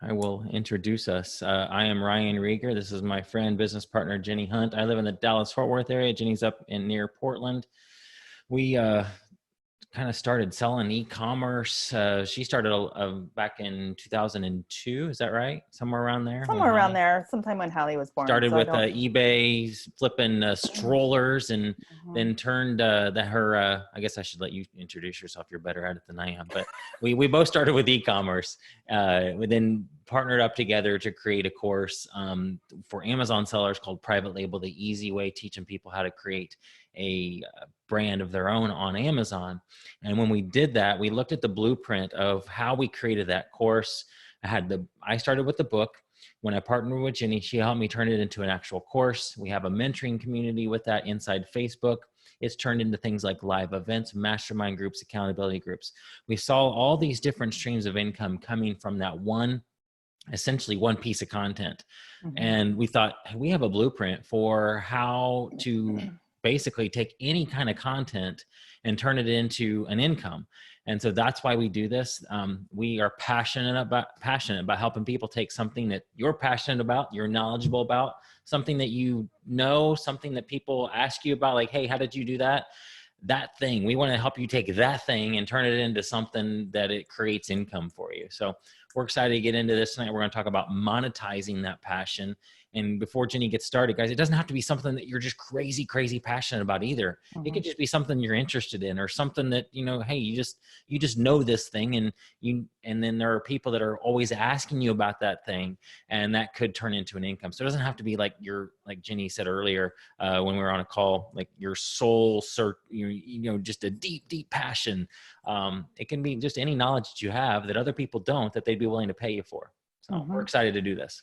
I will introduce us. I am Ryan Reger. This is my friend, business partner, Jenny Hunt. I live in the Dallas-Fort Worth area. Jenny's up in near Portland. We kind of started selling e-commerce. She started back in 2002. Is that right? Somewhere around there. Somewhere around there, sometime when Hallie was born. Started So I with don't. eBay, flipping strollers, and then turned her. I guess I should let you introduce yourself. You're better at it than I am. But we both started with e-commerce. We then partnered up together to create a course for Amazon sellers called Private Label, the easy way, teaching people how to create a brand of their own on Amazon. And when we did that, we looked at the blueprint of how we created that course. I started with the book. When I partnered with Jenny, she helped me turn it into an actual course. We have a mentoring community with that inside Facebook. It's turned into things like live events, mastermind groups, accountability groups. We saw all these different streams of income coming from that essentially one piece of content. And we thought, hey, we have a blueprint for how to basically take any kind of content and turn it into an income. And so that's why we do this. We are passionate about helping people take something that you're passionate about, you're knowledgeable about, something that you know, something that people ask you about, like, hey, how did you do that? That thing. We want to help you take that thing and turn it into something that it creates income for you. So we're excited to get into this tonight. We're going to talk about monetizing that passion. And before Jenny gets started, guys, it doesn't have to be something that you're just crazy, crazy passionate about either. It could just be something you're interested in, or something that, you know, hey, you just know this thing, and then there are people that are always asking you about that thing, and that could turn into an income. So it doesn't have to be like like Jenny said earlier, when we were on a call, like your soul search, just a deep, deep passion. It can be just any knowledge that you have that other people don't, that they'd be willing to pay you for. So we're excited to do this.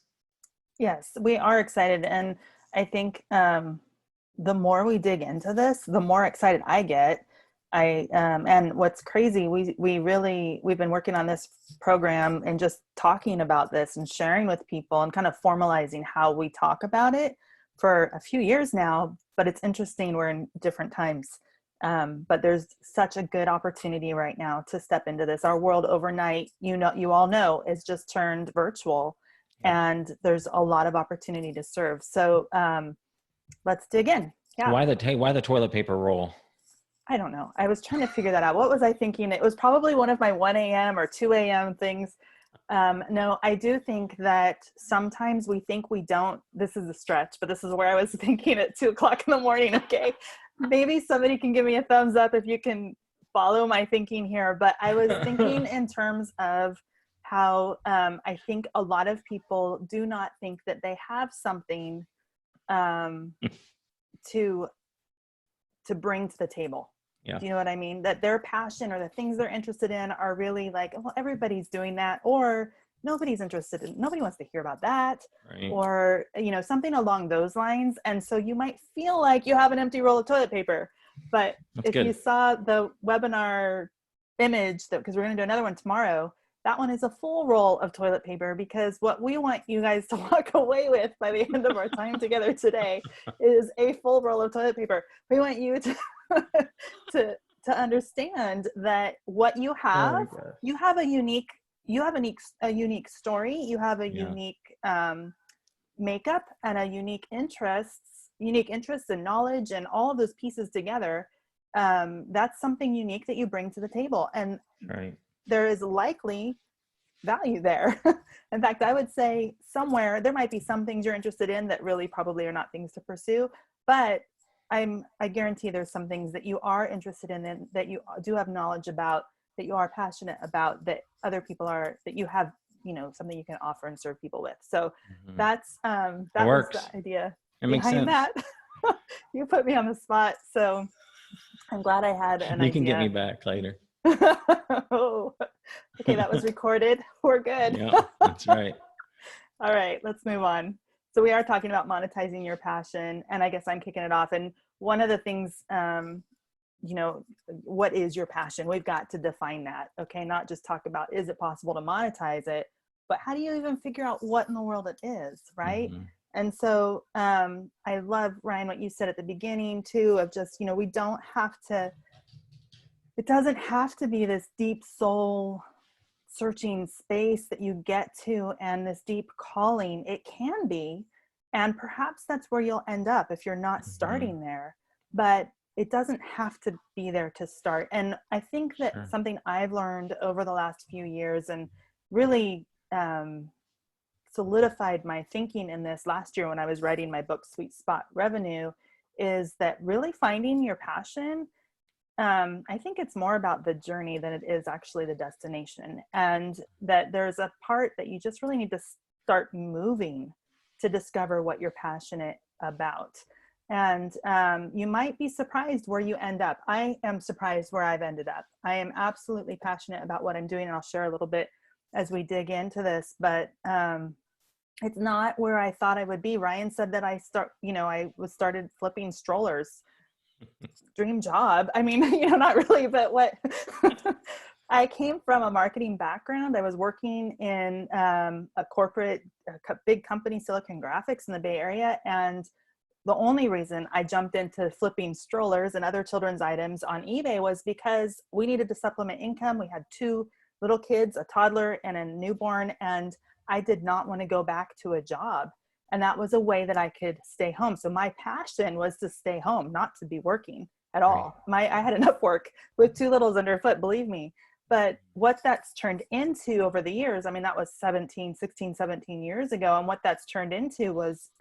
Yes, we are excited. And I think the more we dig into this, the more excited I get. And what's crazy, we've been working on this program and just talking about this and sharing with people and kind of formalizing how we talk about it for a few years now. But it's interesting, we're in different times. But there's such a good opportunity right now to step into this. Our world overnight, you all know, is just turned virtual. And there's a lot of opportunity to serve. So let's dig in. Yeah. Why the toilet paper roll? I don't know. I was trying to figure that out. What was I thinking? It was probably one of my 1 a.m. or 2 a.m. things. No, I do think that sometimes we think we don't. This is a stretch, but this is where I was thinking at 2 o'clock in the morning. Okay. Maybe somebody can give me a thumbs up if you can follow my thinking here. But I was thinking in terms of how I think a lot of people do not think that they have something to bring to the table. Yeah. Do you know what I mean? That their passion or the things they're interested in are really like, well, everybody's doing that, or nobody's interested in, nobody wants to hear about that, right. Or, something along those lines. And so you might feel like you have an empty roll of toilet paper, but if you saw the webinar image, because we're going to do another one tomorrow, that one is a full roll of toilet paper, because what we want you guys to walk away with by the end of our time together today is a full roll of toilet paper. We want you to to understand that what you have, you have a unique story, you have a unique makeup and a unique interests and knowledge, and all of those pieces together. That's something unique that you bring to the table, and there is likely value there. In fact, I would say somewhere there might be some things you're interested in that really probably are not things to pursue, but I guarantee there's some things that you are interested in and that you do have knowledge about, that you are passionate about, that other people are, that you have, something you can offer and serve people with. So that was the idea behind that. You put me on the spot, so I'm glad I had an idea. You can get me back later. Oh, okay, that was recorded. We're good. Yeah, that's right. All right, let's move on. So we are talking about monetizing your passion, and I guess I'm kicking it off. And one of the things, what is your passion? We've got to define that, okay? Not just talk about, is it possible to monetize it, but how do you even figure out what in the world it is, right? And so I love, Ryan, what you said at the beginning too, of just, we don't have to, it doesn't have to be this deep soul searching space that you get to and this deep calling. It can be, and perhaps that's where you'll end up if you're not starting there, but it doesn't have to be there to start. And I think that something I've learned over the last few years and really solidified my thinking in this last year when I was writing my book, Sweet Spot Revenue, is that really finding your passion, I think it's more about the journey than it is actually the destination. And that there's a part that you just really need to start moving to discover what you're passionate about. And you might be surprised where you end up. I am surprised where I've ended up. I am absolutely passionate about what I'm doing, and I'll share a little bit as we dig into this, but it's not where I thought I would be. Ryan said that I started flipping strollers. Dream job. I mean, not really, but what I came from a marketing background. I was working in a corporate, big company, Silicon Graphics in the Bay Area. And the only reason I jumped into flipping strollers and other children's items on eBay was because we needed to supplement income. We had 2 little kids, a toddler and a newborn, and I did not want to go back to a job. And that was a way that I could stay home. So my passion was to stay home, not to be working at all. I had enough work with 2 littles underfoot, believe me. But what that's turned into over the years, I mean, that was 16, 17 years ago. And what that's turned into was,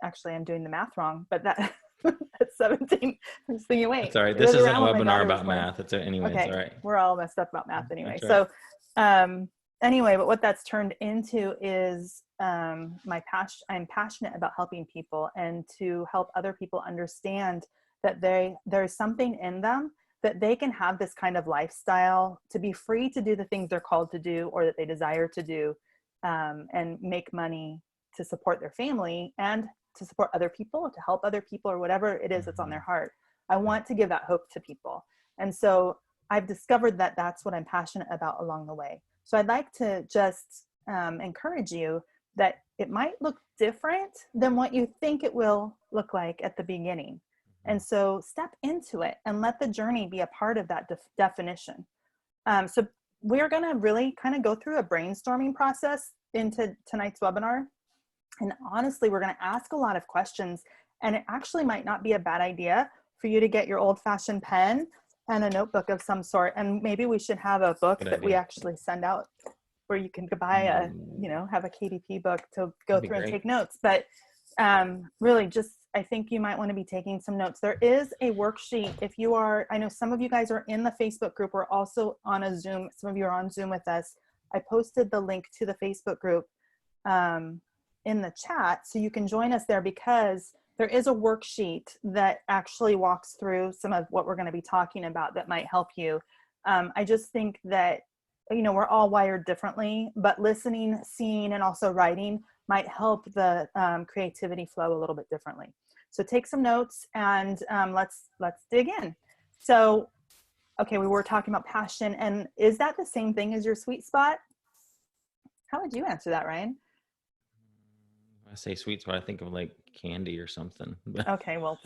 actually, I'm doing the math wrong, but that at 17, I'm just thinking, wait. That's all right. This isn't a webinar about math. It's anyway, okay. It's all right. We're all messed up about math anyway. Right. So anyway, but what that's turned into is my passion. I'm passionate about helping people and to help other people understand that there's something in them that they can have this kind of lifestyle, to be free to do the things they're called to do or that they desire to do, and make money to support their family and to support other people, to help other people, or whatever it is that's on their heart. I want to give that hope to people. And so I've discovered that that's what I'm passionate about along the way. So I'd like to just encourage you that it might look different than what you think it will look like at the beginning. And so step into it and let the journey be a part of that definition. So we're going to really kind of go through a brainstorming process into tonight's webinar. And honestly, we're going to ask a lot of questions, and it actually might not be a bad idea for you to get your old-fashioned pen and a notebook of some sort. And maybe we should have a book that we actually send out where you can buy have a KDP book to go through and take notes. But really just, I think you might want to be taking some notes. There is a worksheet. If you are, I know some of you guys are in the Facebook group. We're also on a Zoom. Some of you are on Zoom with us. I posted the link to the Facebook group in the chat, so you can join us there, because there is a worksheet that actually walks through some of what we're going to be talking about that might help you. I just think that, we're all wired differently, but listening, seeing, and also writing might help the creativity flow a little bit differently. So take some notes and let's dig in. So, okay, we were talking about passion, and is that the same thing as your sweet spot? How would you answer that, Ryan? I say sweet spot, I think of like candy or something. Okay, well.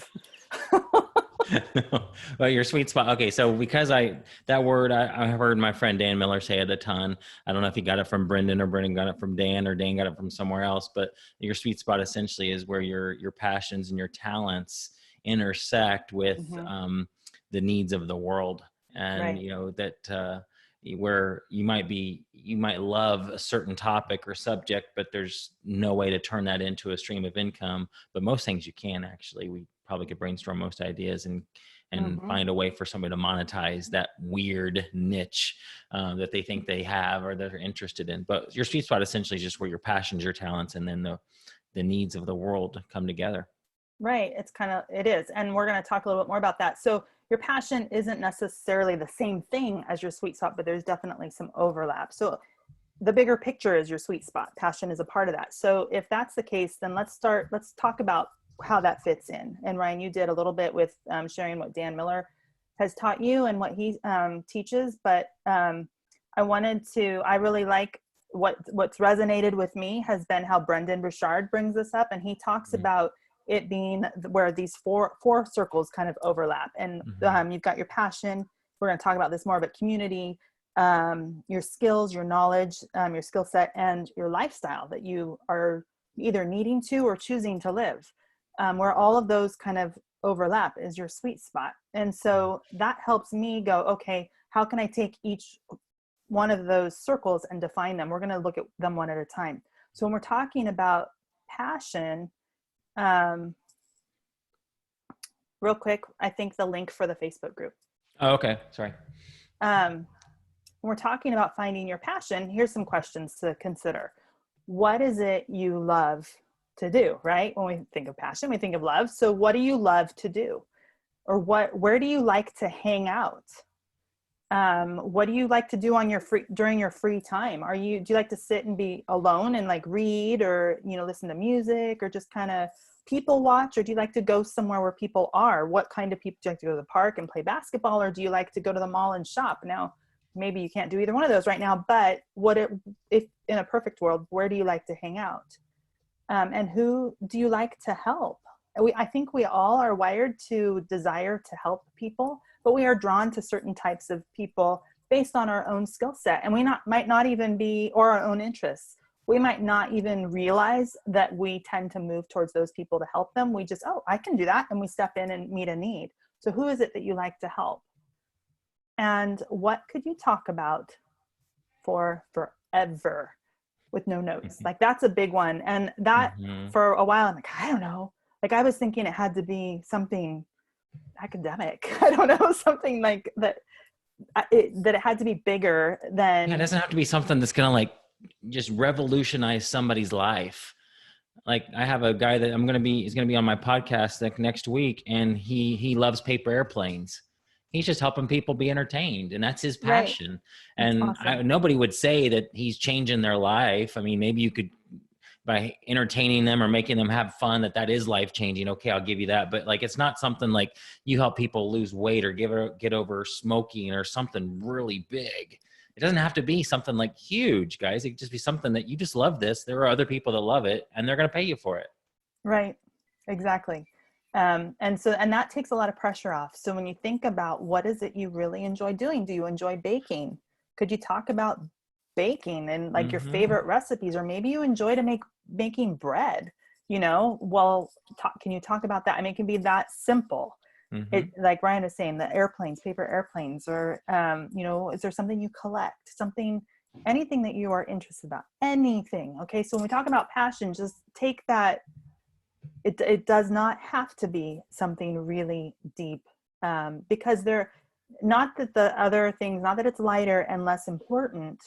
Well, your sweet spot. Okay, so because that word I heard my friend Dan Miller say it a ton. I don't know if he got it from Brendan or Brendan got it from Dan or Dan got it from somewhere else, but your sweet spot essentially is where your passions and your talents intersect with the needs of the world. And that where you might love a certain topic or subject, but there's no way to turn that into a stream of income. But most things you can actually. We probably could brainstorm most ideas and find a way for somebody to monetize that weird niche that they think they have or that they're interested in. But your sweet spot essentially is just where your passions, your talents, and then the needs of the world come together. Right. It is. And we're going to talk a little bit more about that. So your passion isn't necessarily the same thing as your sweet spot, but there's definitely some overlap. So the bigger picture is your sweet spot. Passion is a part of that. So if that's the case, then let's talk about how that fits in. And Ryan, you did a little bit with sharing what Dan Miller has taught you and what he teaches, but I really like what's resonated with me has been how Brendan Burchard brings this up. And he talks about it being where these four circles kind of overlap. And you've got your passion. We're going to talk about this more, but community, your skills, your knowledge, your skill set, and your lifestyle that you are either needing to or choosing to live, where all of those kind of overlap is your sweet spot. And so that helps me go, okay, how can I take each one of those circles and define them? We're going to look at them one at a time. So when we're talking about passion, real quick, I think the link for the Facebook group. Oh, okay. Sorry. When we're talking about finding your passion, here's some questions to consider. What is it you love to do, right? When we think of passion, we think of love. So what do you love to do? Or where do you like to hang out? What do you like to do on during your free time? Do you like to sit and be alone and like read, or, listen to music, or just kind of people watch? Or do you like to go somewhere where people are? What kind of people? Do you like to go to the park and play basketball? Or do you like to go to the mall and shop? Now, maybe you can't do either one of those right now, but if in a perfect world, where do you like to hang out? And who do you like to help? I think we all are wired to desire to help people, but we are drawn to certain types of people based on our own skill set. And might not even be, or our own interests. We might not even realize that we tend to move towards those people to help them. We just, I can do that. And we step in and meet a need. So who is it that you like to help? And what could you talk about for forever with no notes? Like, that's a big one. And that for a while, I'm like, I don't know. Like, I was thinking it had to be something academic. I don't know, something like that, that it had to be bigger than. Yeah, it doesn't have to be something that's going to like just revolutionize somebody's life. Like, I have a guy that he's going to be on my podcast next week, and he loves paper airplanes. He's just helping people be entertained, and that's his passion. Right. And awesome. Nobody would say that he's changing their life. I mean, maybe you could, by entertaining them or making them have fun, that is life-changing. Okay, I'll give you that. But like, it's not something like you help people lose weight or get over smoking or something really big. It doesn't have to be something like huge, guys. It could just be something that you just love this. There are other people that love it, and they're going to pay you for it. Right. Exactly. And that takes a lot of pressure off. So when you think about what is it you really enjoy doing? Do you enjoy baking? Could you talk about baking and like your favorite recipes? Or maybe you enjoy making bread, well, can you talk about that? I mean, it can be that simple. It, like Ryan was saying, the airplanes, paper airplanes, or, is there something you collect, anything that you are interested about, anything. Okay. So when we talk about passion, just take that. It does not have to be something really deep, because not that the other things, not that it's lighter and less important.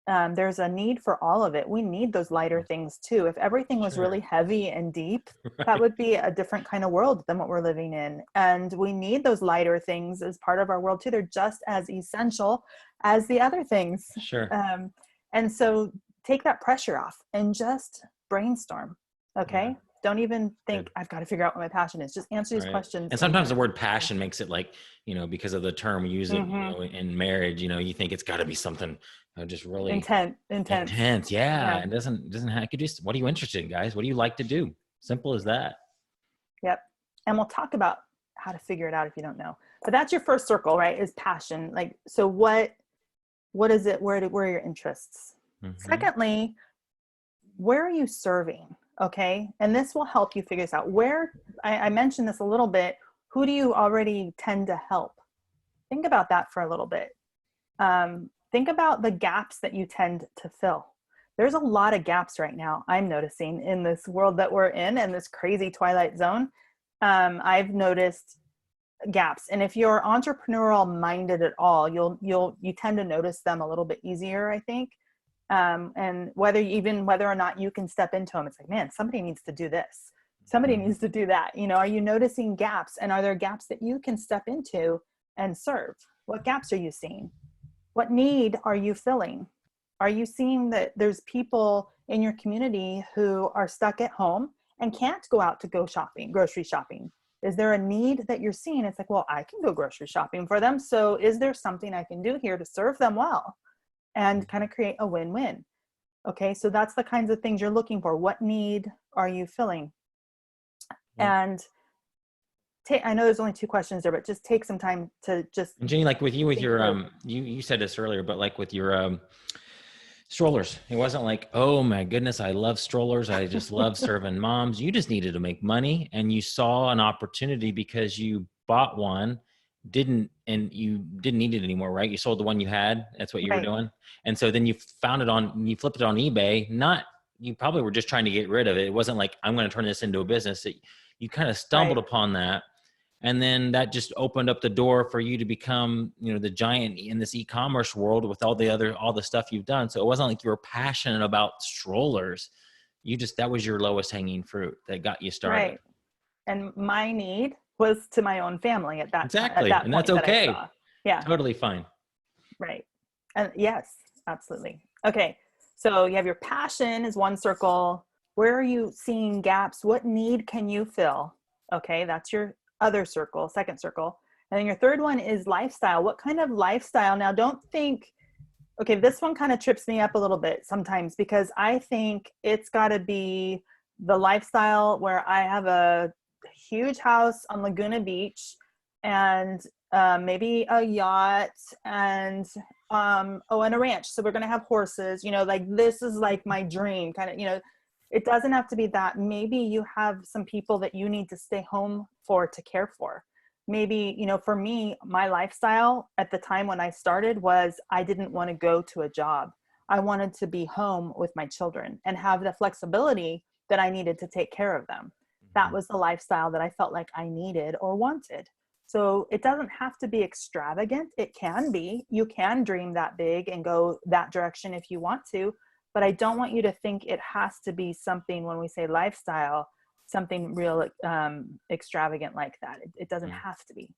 There's a need for all of it. We need those lighter things too. If everything was really heavy and deep, that would be a different kind of world than what we're living in. And we need those lighter things as part of our world too. They're just as essential as the other things. Sure. And so take that pressure off and just brainstorm. Okay. Yeah. Don't even think I've got to figure out what my passion is. Just answer these questions. And sometimes the word passion makes it like, because of the term we use it, in marriage, you think it's got to be something just really intense. Yeah. It doesn't have, it could just, what are you interested in, guys? What do you like to do? Simple as that. Yep. And we'll talk about how to figure it out if you don't know, but that's your first circle, right? Is passion. Like, so what is it? Where are your interests? Secondly, where are you serving? Okay. And this will help you figure this out. I mentioned this a little bit. Who do you already tend to help? Think about that for a little bit. Think about the gaps that you tend to fill. There's a lot of gaps right now, I'm noticing, in this world that we're in and this crazy twilight zone. I've noticed gaps. And if you're entrepreneurial minded at all, you tend to notice them a little bit easier, I think. And whether or not you can step into them, it's like, man, somebody needs to do this. Somebody needs to do that. Are you noticing gaps? And are there gaps that you can step into and serve? What gaps are you seeing? What need are you filling? Are you seeing that there's people in your community who are stuck at home and can't go out to grocery shopping? Is there a need that you're seeing? It's like, well, I can go grocery shopping for them. So is there something I can do here to serve them well? And kind of create a win-win. Okay, so that's the kinds of things you're looking for. What need are you filling? And I know there's only 2 questions there, but just take some time to just And Jenny, like with you, with think your, through. you said this earlier, but like with your, strollers, it wasn't like, oh my goodness, I love strollers, I just love serving moms. You just needed to make money, and you saw an opportunity because you bought one, and you didn't need it anymore, right? You sold the one you had. That's what you were Right, doing. And so then you you flipped it on eBay. Not, you probably were just trying to get rid of it. It wasn't like, I'm going to turn this into a business. You kind of stumbled right, upon that, and then that just opened up the door for you to become, the giant in this e-commerce world with all the stuff you've done. So it wasn't like you were passionate about strollers. That was your lowest hanging fruit that got you started. right. And my need was to my own family at that time, at Exactly. that And that's point that I okay. saw. Yeah, Totally fine. right. And yes, absolutely. Okay. So you have your passion is one circle. Where are you seeing gaps? What need can you fill? Okay, that's your other circle, second circle. And then your third one is lifestyle. What kind of lifestyle? Now, don't think, okay, this one kind of trips me up a little bit sometimes because I think it's got to be the lifestyle where I have a huge house on Laguna Beach and maybe a yacht and and a ranch. So we're going to have horses, like this is like my dream kind of, it doesn't have to be that. Maybe you have some people that you need to stay home for to care for. Maybe, for me, my lifestyle at the time when I started was I didn't want to go to a job. I wanted to be home with my children and have the flexibility that I needed to take care of them. That Mhm. was the lifestyle that I felt like I needed or wanted. So it doesn't have to be extravagant. It can be. You can dream that big and go that direction if you want to. But I don't want you to think it has to be something, when we say lifestyle, something real extravagant like that. It doesn't Mhm. have to be.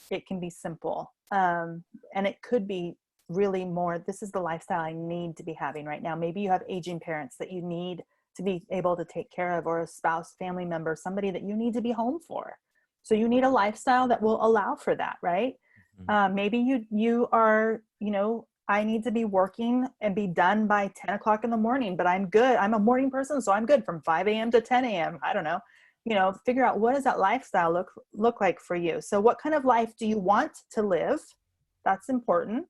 It can be simple. And it could be really more, this is the lifestyle I need to be having right now. Maybe you have aging parents that you need to be able to take care of, or a spouse, family member, somebody that you need to be home for. So you need a lifestyle that will allow for that, right? Mhm. Maybe you are, I need to be working and be done by 10 o'clock in the morning, but I'm good. I'm a morning person, so I'm good from 5 a.m. to 10 a.m. I don't know. Figure out, what does that lifestyle look like for you? So what kind of life do you want to live? That's important.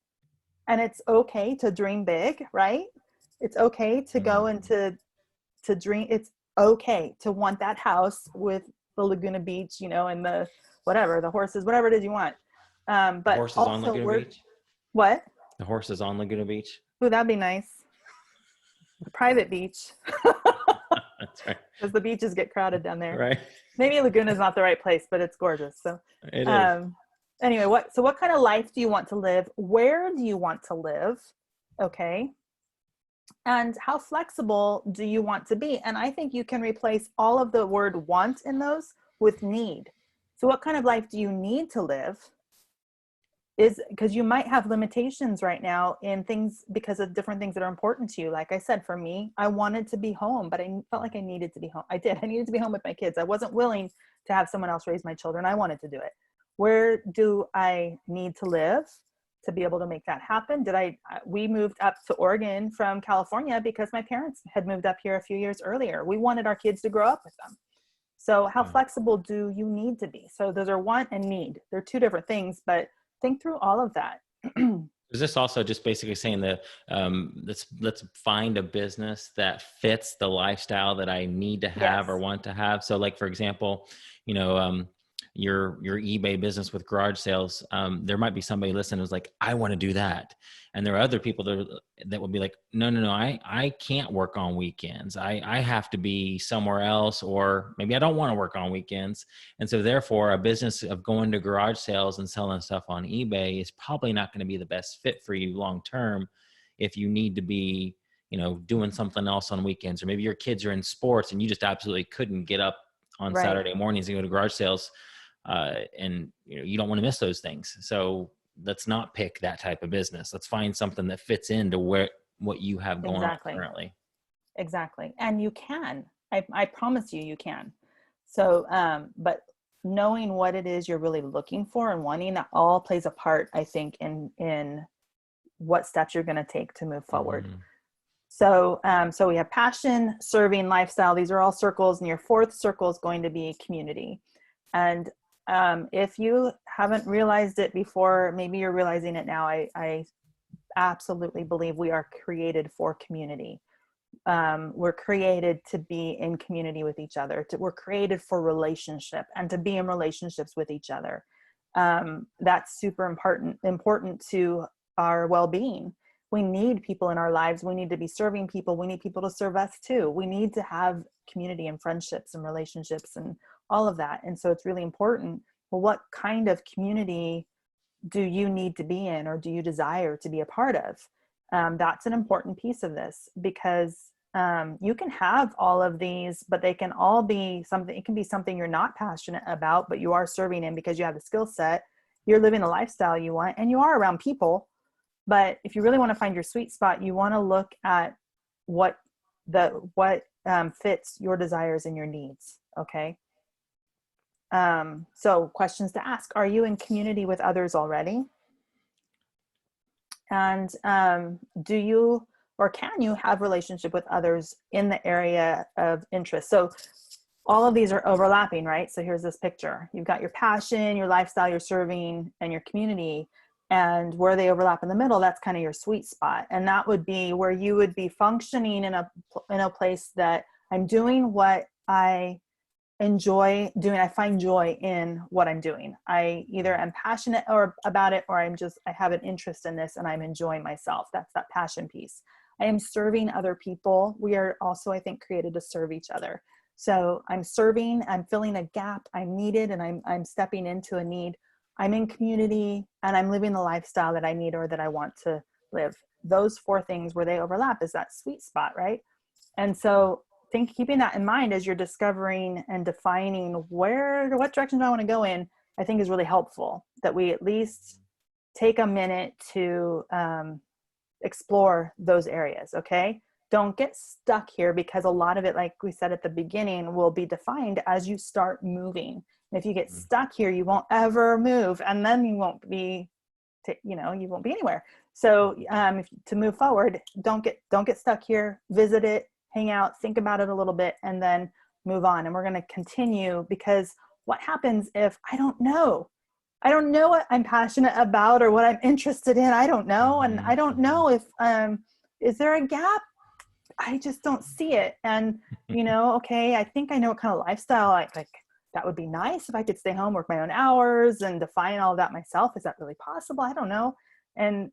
And it's okay to dream big, right? It's okay to go Mhm. into to dream. It's okay to want that house with the Laguna Beach, and the whatever, the horses, whatever it is you want. The But horse is on also Laguna we're Beach. what? The horse is on Laguna Beach. Ooh, that'd be nice. A private beach, That's right. because the beaches get crowded down there. Right. Maybe Laguna's not the right place, but it's gorgeous. So, It is. um, anyway, what kind of life do you want to live? Where do you want to live? Okay. And how flexible do you want to be? And I think you can replace all of the word want in those with need. So what kind of life do you need to live? Is because you might have limitations right now in things because of different things that are important to you. Like I said, for me, I wanted to be home, but I felt like I needed to be home. I needed to be home with my kids. I wasn't willing to have someone else raise my children. I wanted to do it. Where do I need to live to be able to make that happen? We moved up to Oregon from California because my parents had moved up here a few years earlier. We wanted our kids to grow up with them. So how Yeah. flexible do you need to be? So those are want and need. They're two different things, but think through all of that. Is this also just basically saying that, let's find a business that fits the lifestyle that I need to have or Yes. want to have? So, like for example, you know, your eBay business with garage sales, there might be somebody listening who's like, I want to do that, and there are other people that will be like, no, I can't work on weekends. I have to be somewhere else, or maybe I don't want to work on weekends. And so therefore a business of going to garage sales and selling stuff on eBay is probably not going to be the best fit for you long term if you need to be, doing something else on weekends, or maybe your kids are in sports and you just absolutely couldn't get up on Right. Saturday mornings and go to garage sales, and you don't want to miss those things. So let's not pick that type of business. Let's find something that fits into what you have going on Exactly. currently. Exactly. And you can. I promise you can. So, but knowing what it is you're really looking for and wanting, that all plays a part, I think, in what steps you're going to take to move forward. Mm-hmm. So we have passion, serving, lifestyle. These are all circles, and your fourth circle is going to be community. And If you haven't realized it before, maybe you're realizing it now. I absolutely believe we are created for community. We're created to be in community with each other. We're created for relationship and to be in relationships with each other. That's super important to our well-being. We need people in our lives. We need to be serving people. We need people to serve us too. We need to have community and friendships and relationships and all of that. And so it's really important. Well, what kind of community do you need to be in, or do you desire to be a part of? That's an important piece of this, because you can have all of these, but they can all be something. It can be something you're not passionate about, but you are serving in because you have the skill set, you're living the lifestyle you want, and you are around people. But if you really want to find your sweet spot, you want to look at what fits your desires and your needs. Okay. So questions to ask: are you in community with others already? And do you, or can you have relationship with others in the area of interest? So all of these are overlapping, right? So here's this picture. You've got your passion, your lifestyle, your serving, and your community. And where they overlap in the middle, that's kind of your sweet spot. And that would be where you would be functioning in a place that I'm doing what I enjoy doing. I find joy in what I'm doing. I either am passionate about it, or I have an interest in this and I'm enjoying myself. That's that passion piece. I am serving other people. We are also, I think, created to serve each other. So I'm serving, I'm filling a gap, I'm needed, and I'm stepping into a need. I'm in community, and I'm living the lifestyle that I need or that I want to live. Those four things, where they overlap, is that sweet spot, right? And so keeping that in mind as you're discovering and defining what direction do I want to go in, I think is really helpful, that we at least take a minute to explore those areas. Okay. Don't get stuck here, because a lot of it, like we said at the beginning, will be defined as you start moving. And if you get stuck here, you won't ever move, and then you won't be, you won't be anywhere. So to move forward, don't get stuck here. Visit it, hang out, think about it a little bit, and then move on. And we're going to continue, because what happens if I don't know what I'm passionate about or what I'm interested in? I don't know. And I don't know if, is there a gap? I just don't see it. And, okay, I think I know what kind of lifestyle like that would be nice if I could stay home, work my own hours, and define all of that myself. Is that really possible? I don't know. And,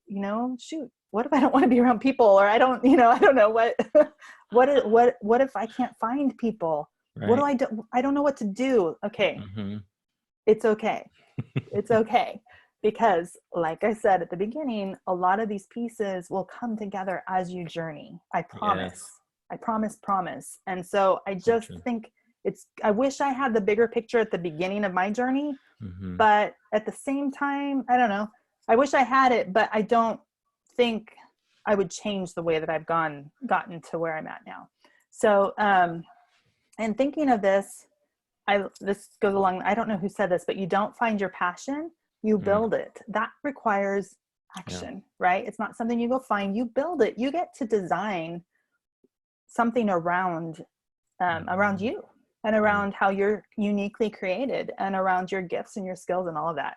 shoot, what if I don't want to be around people, or I don't know what if I can't find people? Right. What do I do? I don't know what to do. Okay. It's okay. It's okay. Because like I said at the beginning, a lot of these pieces will come together as you journey. I promise. Yes. I promise. And so I just think I wish I had the bigger picture at the beginning of my journey, but at the same time, I don't know. I wish I had it, but I don't think I would change the way that I've gotten to where I'm at now. So, and thinking of this, this goes along, I don't know who said this, but you don't find your passion, you build it. That requires action, right? It's not something you go find, you build it. You get to design something around you, and around how you're uniquely created, and around your gifts and your skills and all of that.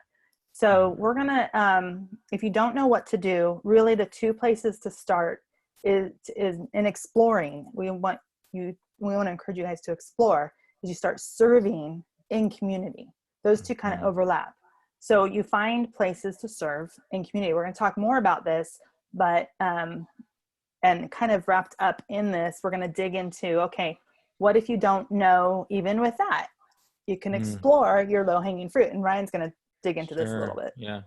So we're going to, if you don't know what to do, really the two places to start is in exploring. We want to encourage you guys to explore, is you start serving in community. Those two kind of overlap. So you find places to serve in community. We're going to talk more about this, but, and kind of wrapped up in this, we're going to dig into, okay, what if you don't know even with that? You can explore your low-hanging fruit, and Ryan's going to dig into this a little bit. Yeah.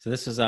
So this is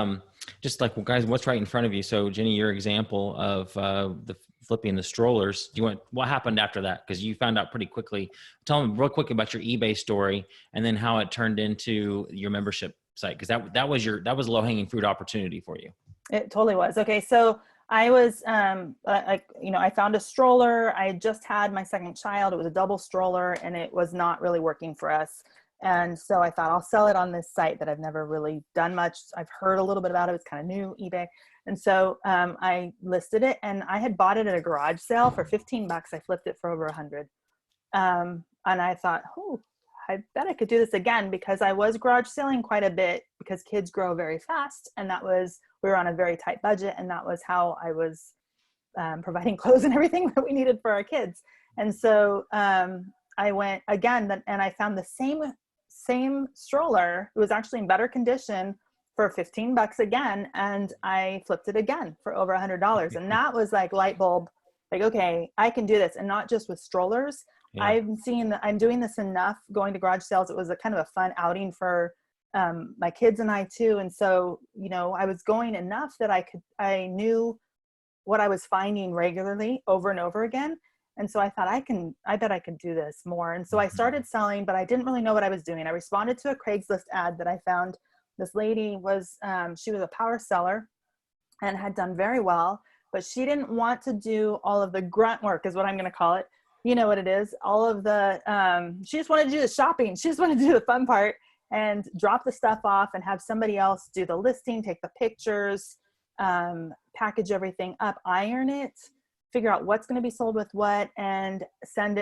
just like, guys, what's right in front of you. So Jenny, your example of the flipping the strollers, what happened after that? Because you found out pretty quickly. Tell me real quick about your eBay story, and then how it turned into your membership site, because that was a low-hanging fruit opportunity for you. It totally was. Okay. So I was, I found a stroller. I had just had my second child. It was a double stroller, and it was not really working for us. And so I thought, I'll sell it on this site that I've never really done much. I've heard a little bit about it. It's kind of new, eBay. And so I listed it, and I had bought it at a garage sale for $15. I flipped it for over 100. And I thought, I bet I could do this again, because I was garage selling quite a bit because kids grow very fast. And we were on a very tight budget. And that was how I was providing clothes and everything that we needed for our kids. And so I went again, and I found the same stroller. It was actually in better condition for $15 again. And I flipped it again for over $100. And that was like light bulb, like, okay, I can do this. And not just with strollers. Yeah. I'm doing this enough going to garage sales. It was a kind of a fun outing for my kids and I too. And so, I was going enough that I knew what I was finding regularly over and over again. And so I thought I bet I could do this more. And so I started selling, but I didn't really know what I was doing. I responded to a Craigslist ad that I found. This lady she was a power seller and had done very well, but she didn't want to do all of the grunt work, is what I'm going to call it. You know what it is. All of the, she just wanted to do the shopping. She just wanted to do the fun part and drop the stuff off and have somebody else do the listing, take the pictures, package everything up, iron it, figure out what's going to be sold with what, and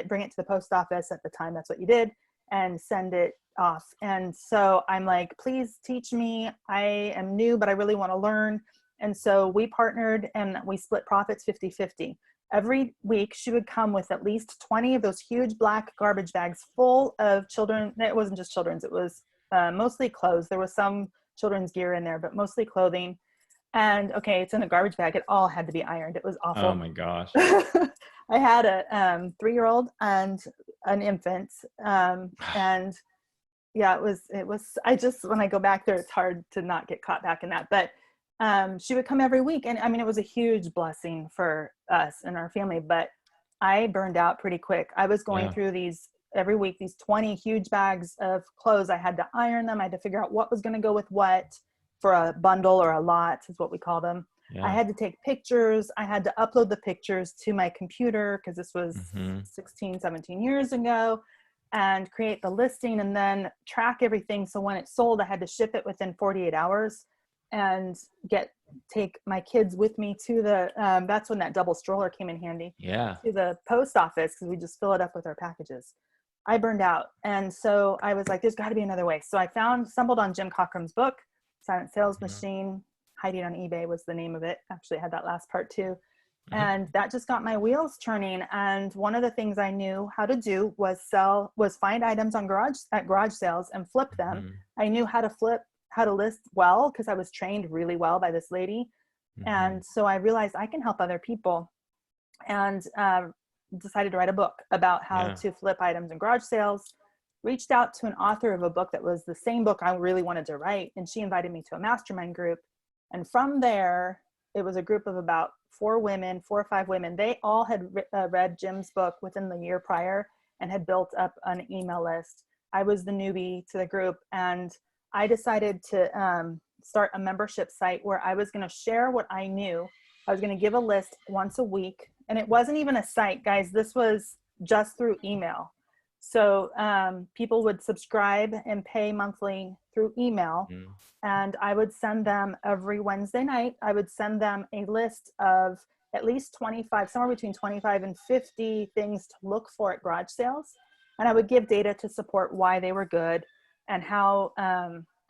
bring it to the post office. At the time, that's what you did, and send it off. And so I'm like, please teach me. I am new, but I really want to learn. And so we partnered and we split profits 50-50. Every week she would come with at least 20 of those huge black garbage bags full of children. It wasn't just children's. It was mostly clothes. There was some children's gear in there, but mostly clothing. And okay, it's in a garbage bag. It all had to be ironed. It was awful. Oh my gosh. I had a 3-year-old and an infant. And yeah, it was, when I go back there, it's hard to not get caught back in that. But she would come every week. And I mean, it was a huge blessing for us and our family, but I burned out pretty quick. I was going through every week, these 20 huge bags of clothes. I had to iron them. I had to figure out what was going to go with what for a bundle or a lot is what we call them. Yeah. I had to take pictures. I had to upload the pictures to my computer because this was 16, 17 years ago, and create the listing and then track everything. So when it sold, I had to ship it within 48 hours and take my kids with me to that's when that double stroller came in handy. Yeah. To the post office, because we just fill it up with our packages. I burned out. And so I was like, there's got to be another way. So I stumbled on Jim Cockrum's book, Silent Sales Machine. Hiding on eBay was the name of it. Actually, I had that last part too. And that just got my wheels turning. And one of the things I knew how to do was find items at garage sales and flip them. I knew how to list well because I was trained really well by this lady. And so I realized I can help other people, and decided to write a book about how to flip items in garage sales. Reached out to an author of a book that was the same book I really wanted to write, and she invited me to a mastermind group. And from there, it was a group of about 4 or 5 women. They all had read Jim's book within the year prior and had built up an email list. I was the newbie to the group, and I decided to start a membership site where I was going to share what I knew. I was going to give a list once a week, and it wasn't even a site, guys. This was just through email. So people would subscribe and pay monthly through email, and I would send them every Wednesday night. I would send them a list of at least 25, somewhere between 25 and 50 things to look for at garage sales. And I would give data to support why they were good and how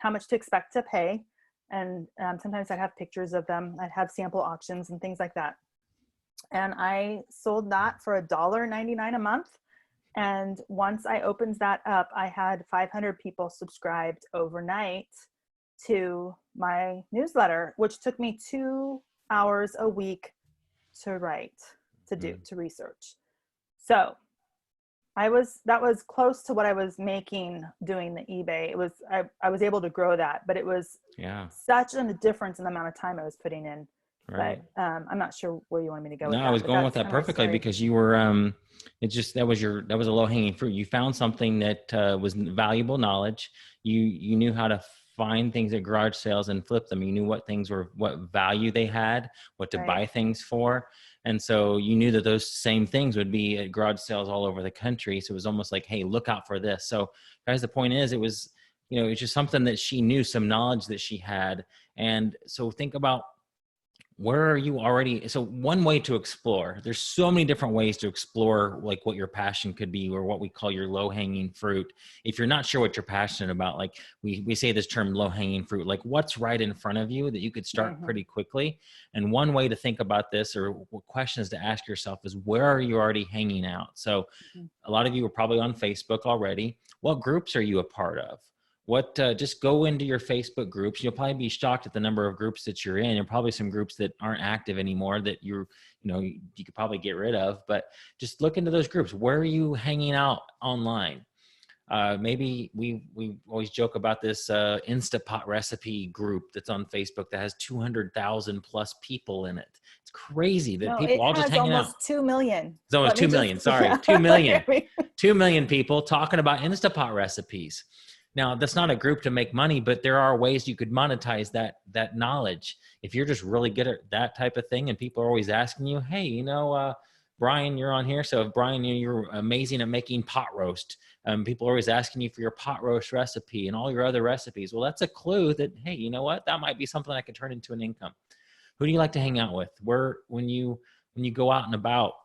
much to expect to pay. And sometimes I'd have pictures of them. I'd have sample auctions and things like that. And I sold that for $1.99 a month. And once I opened that up, I had 500 people subscribed overnight to my newsletter, which took me 2 hours a week to write, to research. So that was close to what I was making doing the eBay. It was, I was able to grow that, but it was such a difference in the amount of time I was putting in. Right. But I'm not sure where you want me to go with that. No, I was going with that perfectly because you were, that was a low hanging fruit. You found something that was valuable knowledge. You knew how to find things at garage sales and flip them. You knew what value they had, what to buy things for. And so you knew that those same things would be at garage sales all over the country. So it was almost like, hey, look out for this. So guys, the point is, it was just something that she knew, some knowledge that she had. And so think about where are you already? So one way to explore, there's so many different ways to explore like what your passion could be, or what we call your low hanging fruit. If you're not sure what you're passionate about, like we say this term low hanging fruit, like what's right in front of you that you could start pretty quickly. And one way to think about this, or what questions to ask yourself, is where are you already hanging out? So a lot of you are probably on Facebook already. What groups are you a part of? What just go into your Facebook groups. You'll probably be shocked at the number of groups that you're in. There are probably some groups that aren't active anymore that you could probably get rid of. But just look into those groups. Where are you hanging out online? Maybe we always joke about this Instapot recipe group that's on Facebook that has 200,000 plus people in it. It's crazy that No, people it all just has hanging out. almost 2 million. It's almost Let me 2 million. just, Sorry, yeah. 2 million. 2 million people talking about Instapot recipes. Now, that's not a group to make money, but there are ways you could monetize that knowledge. If you're just really good at that type of thing, and people are always asking you, hey, Brian, you're on here. So if Brian, you're amazing at making pot roast. People are always asking you for your pot roast recipe and all your other recipes. Well, that's a clue that, hey, you know what? That might be something I could turn into an income. Who do you like to hang out with? When you go out and about,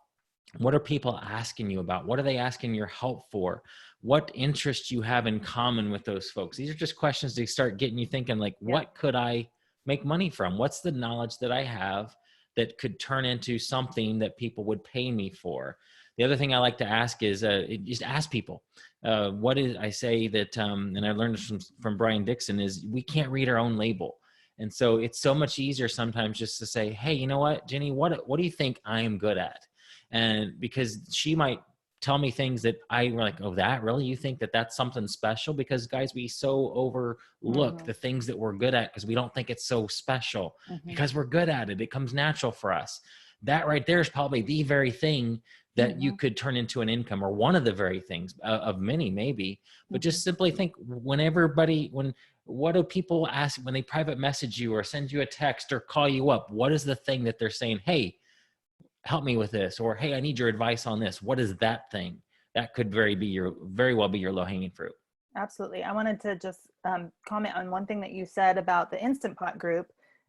what are people asking you about? What are they asking your help for? What interests you have in common with those folks? These are just questions to start getting you thinking, like, what could I make money from? What's the knowledge that I have that could turn into something that people would pay me for? The other thing I like to ask is just ask people. What is, I say that, and I learned this from Brian Dixon, is we can't read our own label. And so it's so much easier sometimes just to say, hey, you know what, Jenny, what do you think I am good at? And because she might tell me things that I were like, oh, that really? You think that that's something special? Because guys, we so overlook the things that we're good at because we don't think it's so special because we're good at it. It comes natural for us. That right there is probably the very thing that you could turn into an income, or one of the very things of many maybe. But just simply think, what do people ask when they private message you or send you a text or call you up? What is the thing that they're saying? Hey, help me with this, or hey, I need your advice on this. What is that thing? That could very well be your low hanging fruit. Absolutely. I wanted to just comment on one thing that you said about the Instant Pot group,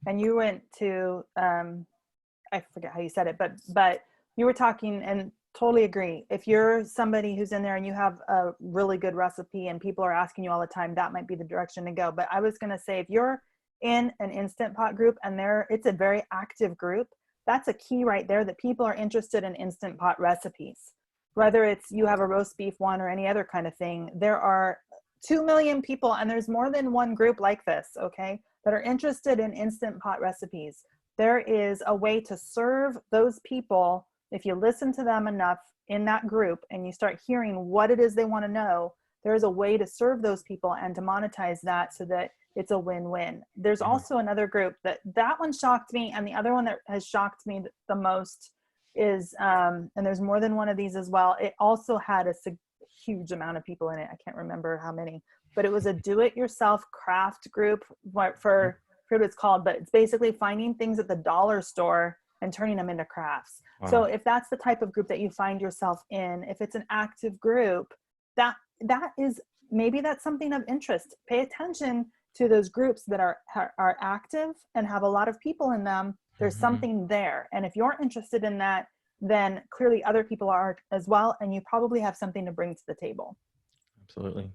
and you went to I forget how you said it, but you were talking, and totally agree. If you're somebody who's in there and you have a really good recipe and people are asking you all the time, that might be the direction to go. But I was going to say, if you're in an Instant Pot group and it's a very active group, that's a key right there, that people are interested in Instant Pot recipes. Whether it's you have a roast beef one or any other kind of thing, there are 2 million people, and there's more than one group like this, okay, that are interested in Instant Pot recipes. There is a way to serve those people. If you listen to them enough in that group and you start hearing what it is they want to know, there's a way to serve those people and to monetize that so that it's a win-win. There's also another group that one shocked me, and the other one that has shocked me the most is, and there's more than one of these as well. It also had a huge amount of people in it. I can't remember how many, but it was a do-it-yourself craft group for what it's called, but it's basically finding things at the dollar store and turning them into crafts. Wow. So if that's the type of group that you find yourself in, if it's an active group, that is, maybe that's something of interest. Pay attention to those groups that are active and have a lot of people in them. There's something there. And if you're interested in that, then clearly other people are as well. And you probably have something to bring to the table. Absolutely.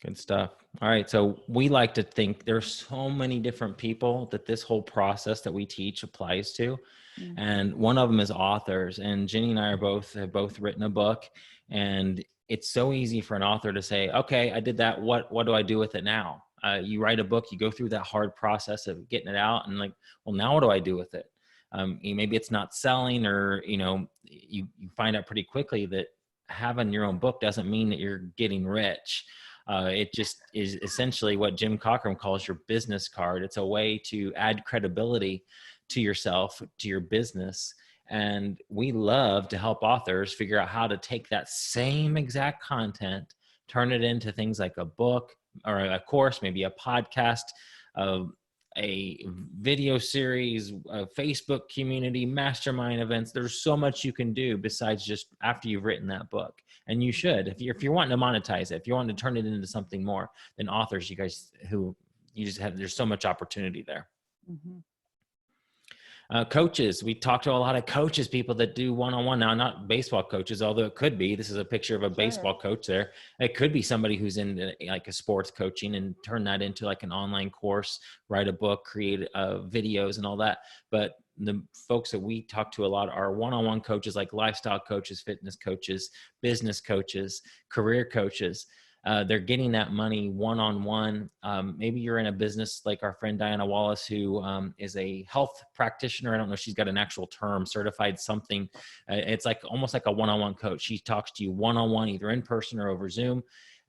Good stuff. All right. So we like to think there's so many different people that this whole process that we teach applies to. And one of them is authors. And Jenny and I have both written a book, and it's so easy for an author to say, okay, I did that. What do I do with it now? You write a book, you go through that hard process of getting it out, and like, well, now what do I do with it? Maybe it's not selling, or, you find out pretty quickly that having your own book doesn't mean that you're getting rich. It just is essentially what Jim Cockrum calls your business card. It's a way to add credibility to yourself, to your business. And we love to help authors figure out how to take that same exact content, turn it into things like a book or a course, maybe a podcast, a video series, a Facebook community, mastermind events. There's so much you can do besides just after you've written that book. And you should, if you're wanting to monetize it, if you want to turn it into something more than authors, there's so much opportunity there. Coaches. We talk to a lot of coaches, people that do one-on-one now, not baseball coaches, although it could be. This is a picture of a baseball coach there. It could be somebody who's in like a sports coaching and turn that into like an online course, write a book, create videos and all that. But the folks that we talk to a lot are one-on-one coaches, like lifestyle coaches, fitness coaches, business coaches, career coaches. They're getting that money one-on-one. Maybe you're in a business like our friend Diana Wallace, who is a health practitioner. I don't know if she's got an actual term, certified something. It's like almost like a one-on-one coach. She talks to you one-on-one, either in person or over Zoom.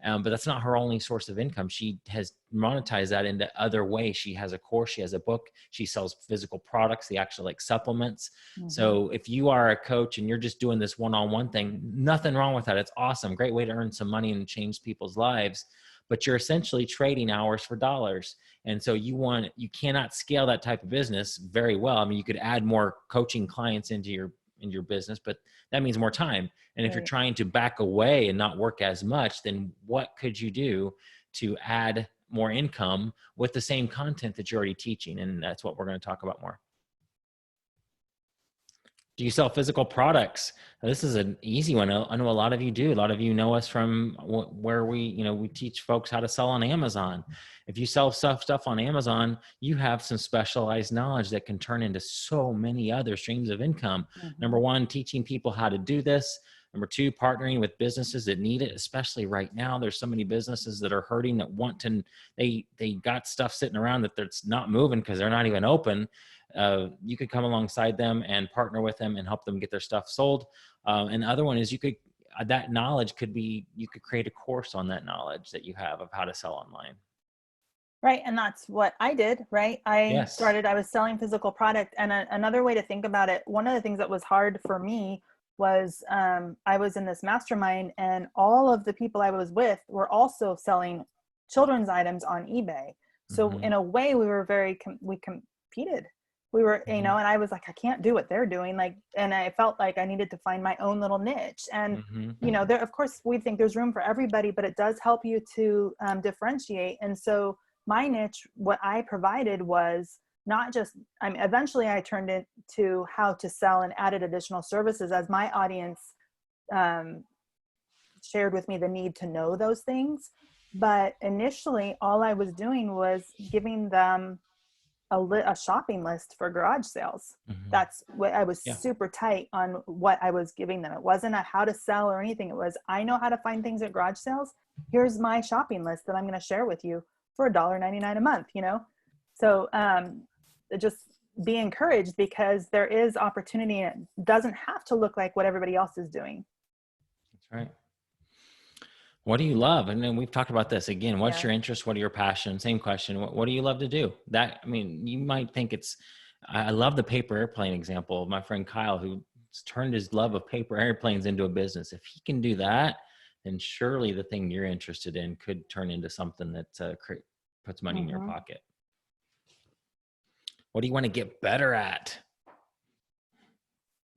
But that's not her only source of income. She has monetized that into other ways. She has a course, she has a book, she sells physical products, the actual like supplements. Mm-hmm. So if you are a coach and you're just doing this one-on-one thing, nothing wrong with that. It's awesome. Great way to earn some money and change people's lives. But you're essentially trading hours for dollars. And so you cannot scale that type of business very well. I mean, you could add more coaching clients into your business, but that means more time. And if you're trying to back away and not work as much, then what could you do to add more income with the same content that you're already teaching? And that's what we're going to talk about more. Do you sell physical products? Now, this is an easy one. I know a lot of you do. A lot of you know us from where we teach folks how to sell on Amazon. If you sell stuff on Amazon, you have some specialized knowledge that can turn into so many other streams of income. Mm-hmm. Number one, teaching people how to do this. Number two, partnering with businesses that need it, especially right now. There's so many businesses that are hurting that want to, they got stuff sitting around that's not moving because they're not even open. You could come alongside them and partner with them and help them get their stuff sold. And the other one is that knowledge could be, you could create a course on that knowledge that you have of how to sell online. Right. And that's what I did, right? I was selling physical product. And another way to think about it, one of the things that was hard for me was I was in this mastermind and all of the people I was with were also selling children's items on eBay. So mm-hmm. in a way we competed. We were, and I was like, I can't do what they're doing. Like, and I felt like I needed to find my own little niche. And, there, of course, we think there's room for everybody, but it does help you to differentiate. And so my niche, what I provided was not just, eventually I turned it to how to sell and added additional services as my audience shared with me the need to know those things. But initially, all I was doing was giving them a shopping list for garage sales. Mm-hmm. That's what I was super tight on what I was giving them. It wasn't a how to sell or anything. It was, I know how to find things at garage sales. Here's my shopping list that I'm going to share with you for $1.99 a month, So just be encouraged because there is opportunity and it doesn't have to look like what everybody else is doing. That's right. What do you love? And then we've talked about this again. What's your interest? What are your passions? Same question. What do you love to do? You might think I love the paper airplane example of my friend Kyle, who turned his love of paper airplanes into a business. If he can do that, then surely the thing you're interested in could turn into something that puts money in your pocket. What do you want to get better at?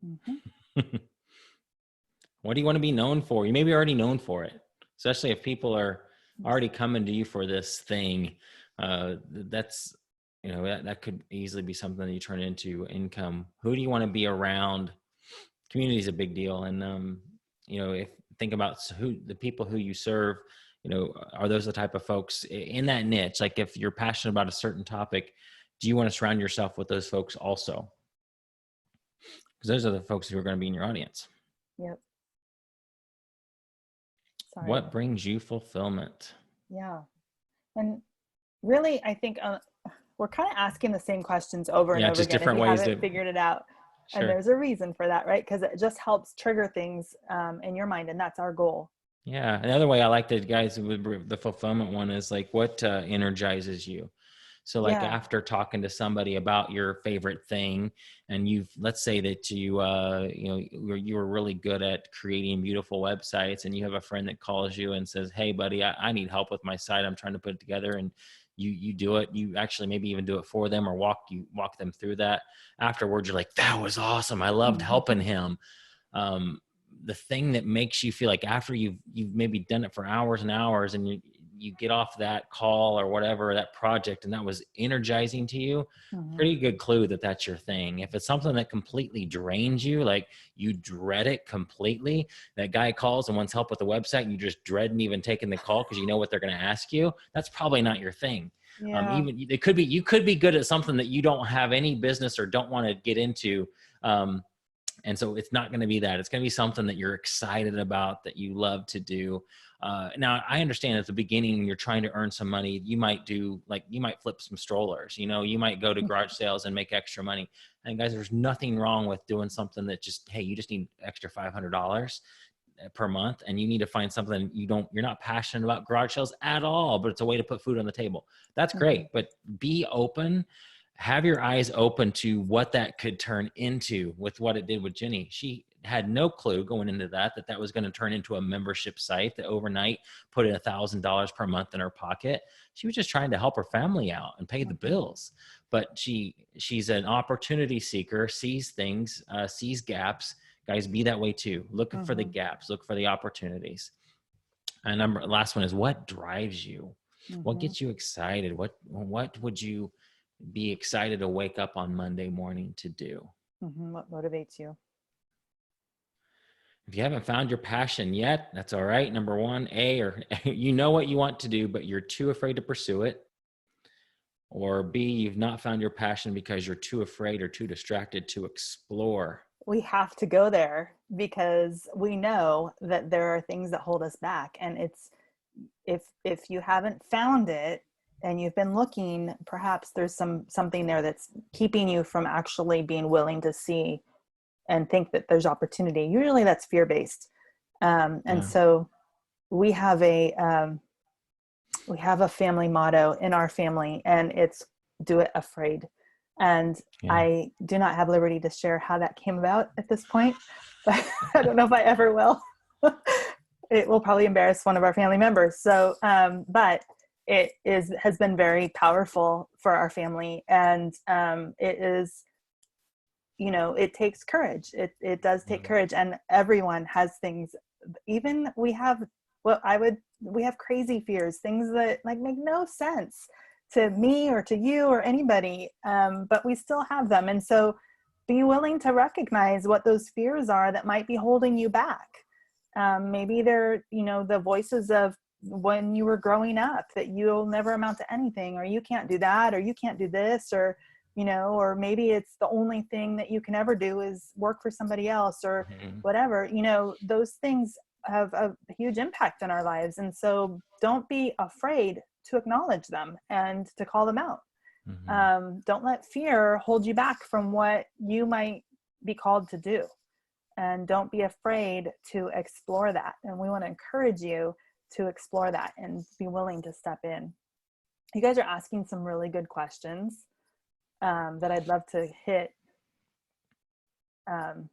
Mm-hmm. What do you want to be known for? You may be already known for it. Especially if people are already coming to you for this thing, that could easily be something that you turn into income. Who do you want to be around? Community is a big deal. And, if think about the people who you serve, are those the type of folks in that niche? Like if you're passionate about a certain topic, do you want to surround yourself with those folks also? Because those are the folks who are going to be in your audience. Yep. Sorry. What brings you fulfillment? Yeah. And really, I think we're kind of asking the same questions over and over just again. Different if you ways haven't figured it out. Sure. And there's a reason for that, right? Because it just helps trigger things in your mind. And that's our goal. Yeah. Another way I like to, guys, with the fulfillment one is like what energizes you. So like after talking to somebody about your favorite thing and let's say that you were really good at creating beautiful websites and you have a friend that calls you and says, hey buddy, I need help with my site. I'm trying to put it together. And you do it. You actually maybe even do it for them or walk them through that. Afterwards, you're like, that was awesome. I loved helping him. The thing that makes you feel like after you've maybe done it for hours and hours and you get off that call or whatever, that project, and that was energizing to you, Mm-hmm. pretty good clue that that's your thing. If it's something that completely drains you, like you dread it completely, that guy calls and wants help with the website, and you just dreading even taking the call because you know what they're going to ask you, that's probably not your thing. Yeah. Even it could be, you could be good at something that you don't have any business or don't want to get into. And so it's not going to be that. It's going to be something that you're excited about, that you love to do. Now, I understand at the beginning, when you're trying to earn some money, you might flip some strollers, you might go to garage sales and make extra money. And guys, there's nothing wrong with doing something that just, hey, you just need extra $500 per month, and you need to find something you're not passionate about garage sales at all, but it's a way to put food on the table. That's great. But be open, have your eyes open to what that could turn into with what it did with Jenny. She had no clue going into that was going to turn into a membership site that overnight put in $1,000 per month in her pocket. She was just trying to help her family out and pay the bills. But she's an opportunity seeker, sees things, sees gaps. Guys, be that way too. Looking for the gaps, look for the opportunities. And last one is, what drives you? What gets you excited? What would you be excited to wake up on Monday morning to do? What motivates you? If you haven't found your passion yet, that's all right. Number one, or you know what you want to do, but you're too afraid to pursue it. Or B, you've not found your passion because you're too afraid or too distracted to explore. We have to go there because we know that there are things that hold us back. And it's, if you haven't found it and you've been looking, perhaps there's something there that's keeping you from actually being willing to see and think that there's opportunity. Usually that's fear-based. And so we have a family motto in our family, and it's do it afraid. And I do not have liberty to share how that came about at this point, but I don't know if I ever will. It will probably embarrass one of our family members. So, but has been very powerful for our family. And it is, it takes courage. It does take courage, and everyone has things. Even we have crazy fears, things that like make no sense to me or to you or anybody. But we still have them. And so be willing to recognize what those fears are that might be holding you back. Maybe they're, the voices of when you were growing up, that you'll never amount to anything, or you can't do that, or you can't do this, or maybe it's the only thing that you can ever do is work for somebody else, or whatever. Those things have a huge impact in our lives. And so don't be afraid to acknowledge them and to call them out. Don't let fear hold you back from what you might be called to do. And don't be afraid to explore that. And we want to encourage you to explore that and be willing to step in. You guys are asking some really good questions that I'd love to hit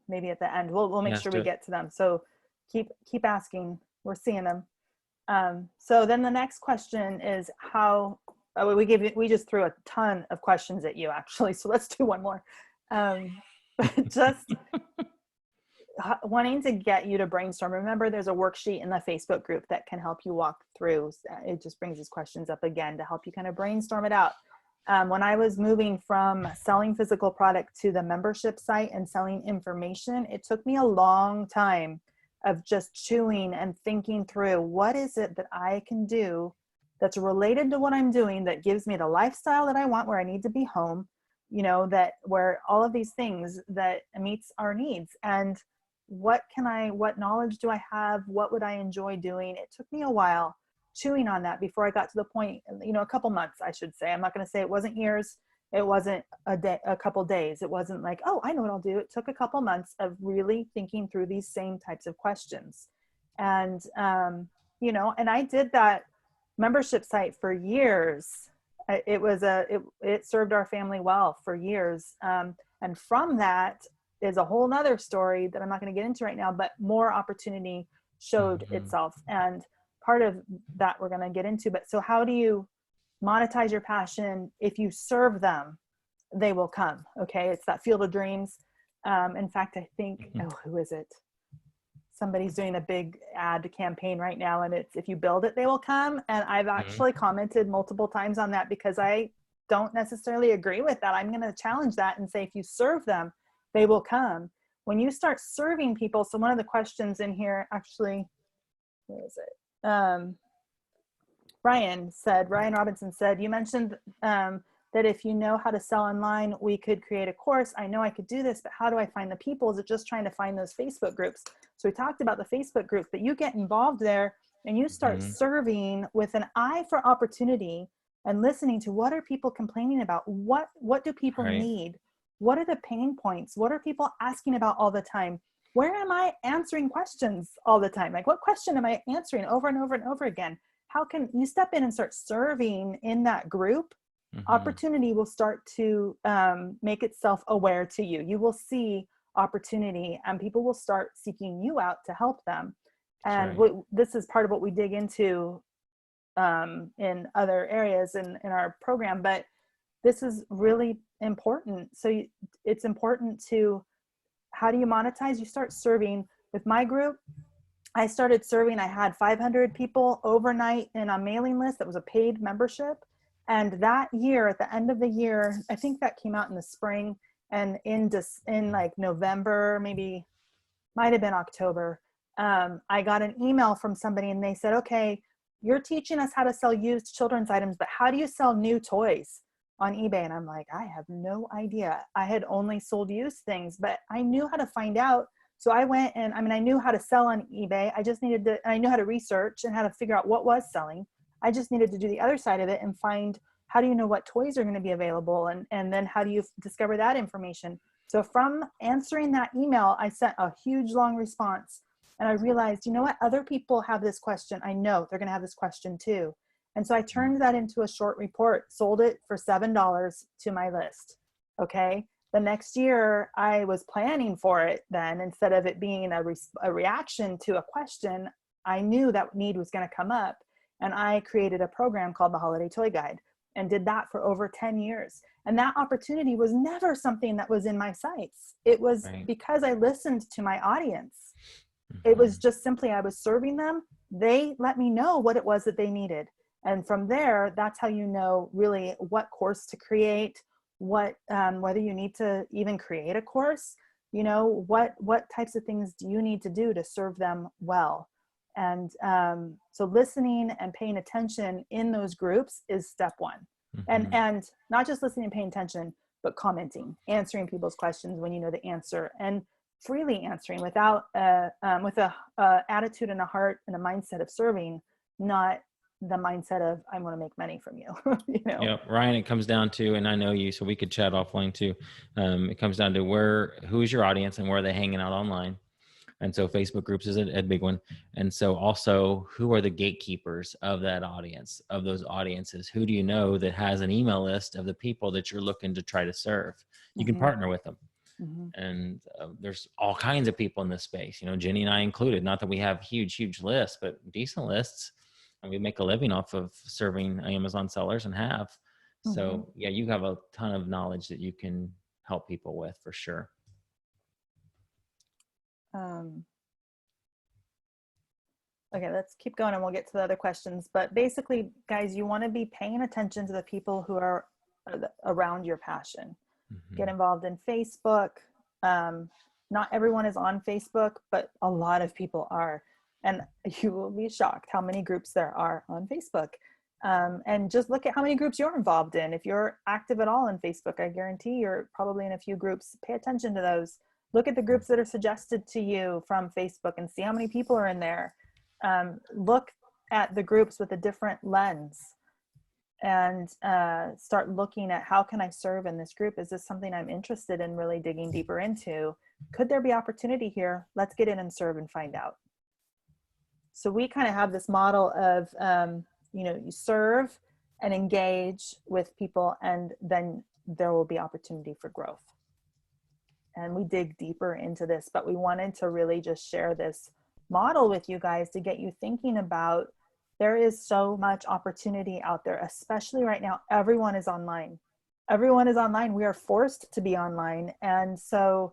maybe at the end. We'll make sure we get to them. So keep asking. We're seeing them. So then the next question is how we just threw a ton of questions at you, actually. So let's do one more. Just wanting to get you to brainstorm. Remember, there's a worksheet in the Facebook group that can help you walk through. It just brings these questions up again to help you kind of brainstorm it out. When I was moving from selling physical product to the membership site and selling information, it took me a long time of just chewing and thinking through, what is it that I can do that's related to what I'm doing, that gives me the lifestyle that I want, where I need to be home, that where all of these things that meets our needs. And what knowledge do I have? What would I enjoy doing? It took me a while chewing on that before I got to the point, a couple months, I should say. I'm not going to say it wasn't years. It wasn't a couple days. It wasn't like, oh, I know what I'll do. It took a couple months of really thinking through these same types of questions. And, and I did that membership site for years. It served our family well for years. And from that is a whole nother story that I'm not going to get into right now, but more opportunity showed itself. And part of that we're going to get into. But so how do you monetize your passion? If you serve them, they will come. Okay. It's that field of dreams. In fact, I think, who is it? somebody's doing a big ad campaign right now, and it's, if you build it, they will come. And I've actually commented multiple times on that because I don't necessarily agree with that. I'm going to challenge that and say, if you serve them, they will come. When you start serving people. So one of the questions in here, actually, where is it? Ryan Robinson said, you mentioned that if you know how to sell online, we could create a course. I know I could do this, but how do I find the people? Is it just trying to find those Facebook groups? So we talked about the Facebook groups, but you get involved there and you start serving with an eye for opportunity and listening to what are people complaining about? What do people need? What are the pain points? What are people asking about all the time? Where am I answering questions all the time? Like, what question am I answering over and over and over again? How can you step in and start serving in that group? Opportunity will start to make itself aware to you. You will see opportunity and people will start seeking you out to help them. And this is part of what we dig into in other areas in our program, but this is really important. So it's important to, how do you monetize? You start serving. With my group, I started serving, I had 500 people overnight in a mailing list that was a paid membership. And that year, at the end of the year, I think that came out in the spring, and in like November, maybe might have been October, I got an email from somebody and they said, okay, you're teaching us how to sell used children's items, but how do you sell new toys on eBay? And I'm like, I have no idea. I had only sold used things, but I knew how to find out. So I went and, I knew how to sell on eBay. I just needed to, I knew how to research and how to figure out what was selling. I just needed to do the other side of it and find, how do you know what toys are going to be available? And then how do you discover that information? So from answering that email, I sent a huge long response. And I realized, you know what? Other people have this question. I know they're going to have this question too. And so I turned that into a short report, sold it for $7 to my list. Okay. The next year I was planning for it then, instead of it being a reaction to a question, I knew that need was going to come up. And I created a program called the Holiday Toy Guide and did that for over 10 years. And that opportunity was never something that was in my sights. It was because I listened to my audience. It was just simply, I was serving them. They let me know what it was that they needed. And from there, that's how you know really what course to create, what, whether you need to even create a course, you know, what types of things do you need to do to serve them well. And so listening and paying attention in those groups is step one. And not just listening and paying attention, but commenting, answering people's questions when you know the answer, and freely answering without with a attitude and a heart and a mindset of serving, not the mindset of I want to make money from you. You know? Yeah, Ryan, it comes down to, and I know you, so we could chat offline too. It comes down to who's your audience and where are they hanging out online. And so Facebook groups is a big one. And so also, who are the gatekeepers of that audience, of those audiences? Who do you know that has an email list of the people that you're looking to try to serve? You can partner with them. And there's all kinds of people in this space, you know, Jenny and I included, not that we have huge lists, but decent lists. And we make a living off of serving Amazon sellers and have. So yeah, you have a ton of knowledge that you can help people with for sure. Okay, let's keep going and we'll get to the other questions. But basically, guys, you want to be paying attention to the people who are around your passion. Get involved in Facebook. Not everyone is on Facebook, but a lot of people are. And you will be shocked how many groups there are on Facebook. And just look at how many groups you're involved in. If you're active at all on Facebook, I guarantee you're probably in a few groups. Pay attention to those. Look at the groups that are suggested to you from Facebook and see how many people are in there. Look at the groups with a different lens and start looking at, how can I serve in this group? Is this something I'm interested in really digging deeper into? Could there be opportunity here? Let's get in and serve and find out. So we kind of have this model of, you know, you serve and engage with people, and then there will be opportunity for growth. And we dig deeper into this, but we wanted to really just share this model with you guys to get you thinking about, there is so much opportunity out there, especially right now. Everyone is online. Everyone is online. We are forced to be online. And so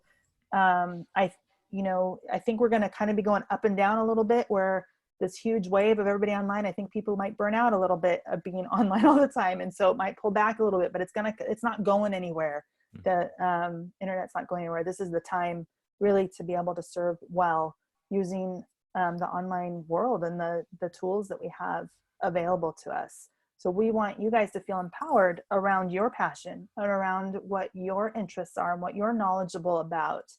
you know, I think we're going to kind of be going up and down a little bit, where this huge wave of everybody online, I think people might burn out a little bit of being online all the time. And so it might pull back a little bit, but it's not going anywhere. The internet's not going anywhere. This is the time really to be able to serve well using the online world and the tools that we have available to us. So we want you guys to feel empowered around your passion and around what your interests are and what you're knowledgeable about,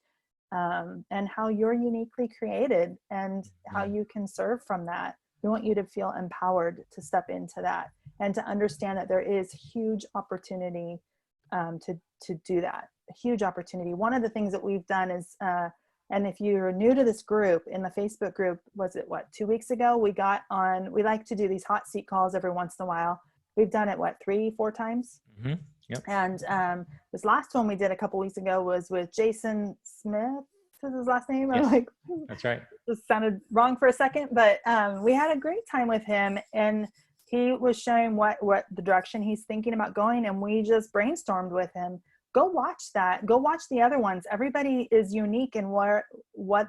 and how you're uniquely created and how you can serve from that. We want you to feel empowered to step into that and to understand that there is huge opportunity to do that. A huge opportunity. One of the things that we've done is, and if you're new to this group, in the Facebook group, was it 2 weeks ago, we like to do these hot seat calls every once in a while. We've done it 3-4 times. Mm-hmm. Yep. And this last one we did a couple weeks ago was with Jason Smith, is his last name. Yes, I'm like, that's right. This sounded wrong for a second, but we had a great time with him, and he was sharing what the direction he's thinking about going, and we just brainstormed with him. Go watch that. Go watch the other ones. Everybody is unique in what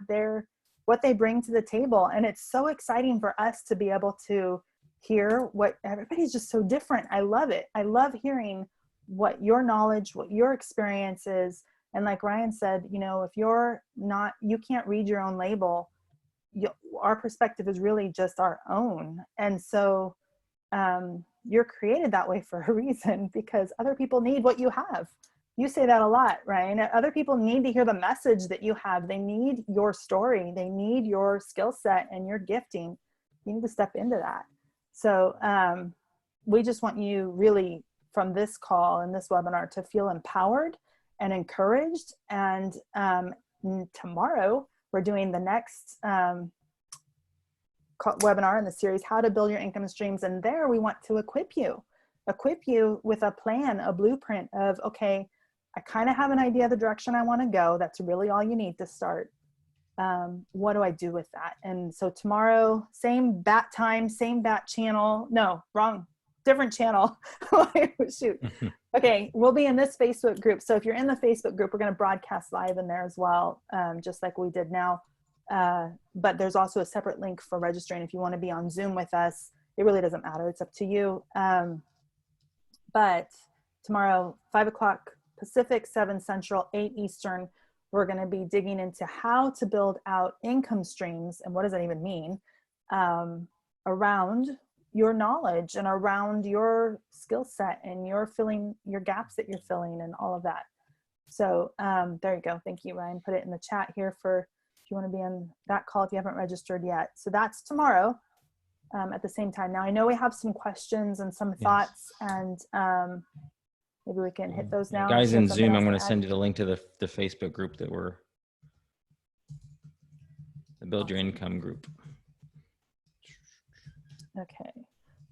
they bring to the table, and it's so exciting for us to be able to hear what everybody's just so different. I love it. I love hearing what your knowledge, what your experience is. And like Ryan said, you know, if you can't read your own label, our perspective is really just our own. And so you're created that way for a reason, because other people need what you have. You say that a lot, Ryan. Other people need to hear the message that you have. They need your story. They need your skill set and your gifting. You need to step into that. So we just want you really, from this call and this webinar, to feel empowered and encouraged. And tomorrow we're doing the next webinar in the series, How to Build Your Income Streams. And there we want to equip you with a plan, a blueprint of, okay, I kind of have an idea of the direction I want to go. That's really all you need to start. What do I do with that? And so tomorrow, same bat time, same bat channel. No, wrong, different channel. Shoot. Okay, we'll be in this Facebook group. So if you're in the Facebook group, we're going to broadcast live in there as well, just like we did now. But there's also a separate link for registering if you want to be on Zoom with us. It really doesn't matter. It's up to you. But tomorrow, 5 o'clock Pacific, 7 Central, 8 Eastern, we're going to be digging into how to build out income streams. And what does that even mean? Around your knowledge and around your skill set and your gaps that you're filling and all of that. So there you go. Thank you, Ryan. Put it in the chat here for if you want to be on that call if you haven't registered yet. So that's tomorrow at the same time. Now I know we have some questions and some thoughts, and maybe we can hit those now. Guys in Zoom, I'm going to send you the link to the Facebook group that the Build Your Income group. Okay,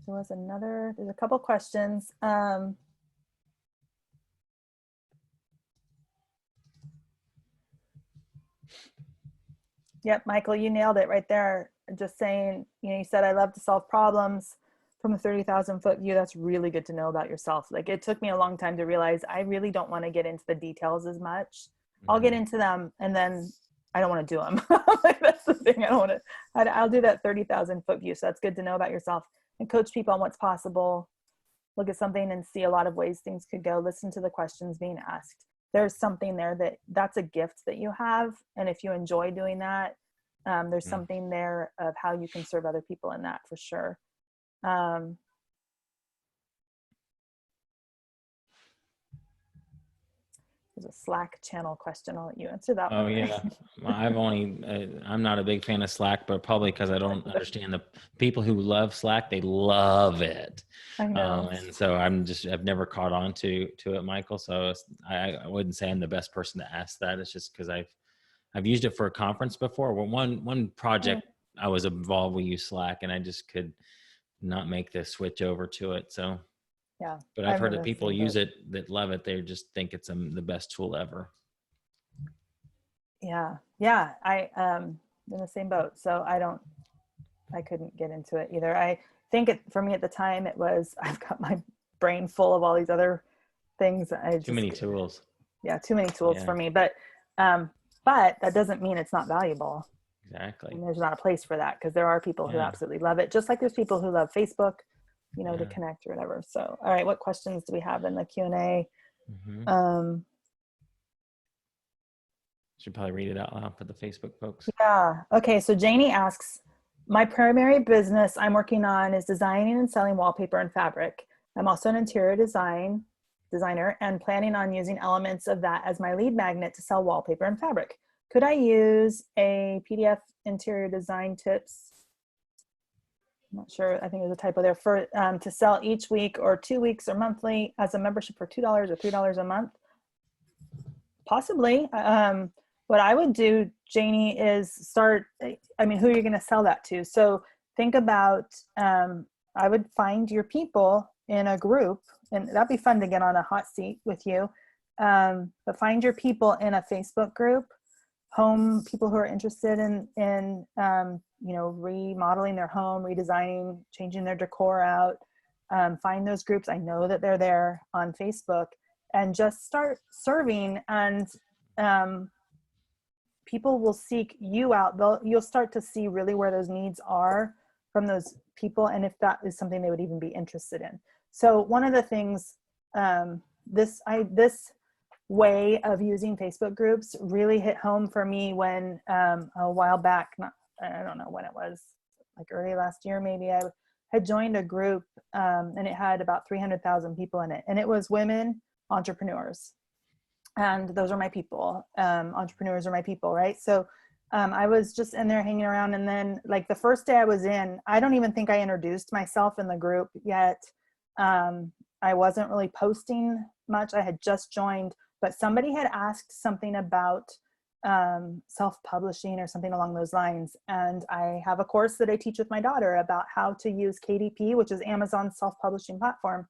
there's a couple questions. Yep, Michael, you nailed it right there. Just saying, you said, I love to solve problems from a 30,000 foot view. That's really good to know about yourself. Like, it took me a long time to realize I really don't want to get into the details as much. I'll get into them and then I don't want to do them. Like, that's the thing. I'll do that 30,000 foot view. So that's good to know about yourself and coach people on what's possible. Look at something and see a lot of ways things could go. Listen to the questions being asked. There's something there that's a gift that you have. And if you enjoy doing that, there's something there of how you can serve other people in that for sure. There's a Slack channel question. I'll let you answer that one. Oh yeah. I'm not a big fan of Slack, but probably because I don't understand the people who love Slack. They love it. I know. And so I've never caught on to it, Michael. So I wouldn't say I'm the best person to ask that. It's just because I've used it for a conference before. Well, one project I was involved, we used Slack, and I just could not make the switch over to it. So yeah, but I've heard that people use it that love it. They just think it's the best tool ever. Yeah. I in the same boat. So I couldn't get into it either. I think for me at the time it was, I've got my brain full of all these other things. Too many tools. Yeah, too many tools for me. But but that doesn't mean it's not valuable. Exactly. And there's not a place for that, because there are people who Yeah. absolutely love it, just like there's people who love Facebook, you know, Yeah. to connect or whatever. So, all right, what questions do we have in the Q&A? Should probably read it out loud for the Facebook folks. Yeah. Okay. So Janie asks, my primary business I'm working on is designing and selling wallpaper and fabric. I'm also an interior designer and planning on using elements of that as my lead magnet to sell wallpaper and fabric. Could I use a PDF interior design tips? I'm not sure. I think there's a typo there, for to sell each week or 2 weeks or monthly as a membership for $2 or $3 a month? Possibly. What I would do, Janie, is start, I mean, who are you going to sell that to? So think about, I would find your people in a group, and that'd be fun to get on a hot seat with you. But find your people in a Facebook group, people who are interested in you know, remodeling their home, redesigning, changing their decor out. Find those groups. I know that they're there on Facebook, and just start serving, and people will seek you out. You'll start to see really where those needs are from those people, and if that is something they would even be interested in. So one of the things, this way of using Facebook groups really hit home for me when a while back, I don't know when it was, like early last year maybe, I had joined a group and it had about 300,000 people in it, and it was women entrepreneurs, and those are my people. Entrepreneurs are my people, right? So I was just in there hanging around, and then like the first day I was in, I don't even think I introduced myself in the group yet. I wasn't really posting much. I had just joined, but somebody had asked something about self-publishing or something along those lines. And I have a course that I teach with my daughter about how to use KDP, which is Amazon's self-publishing platform.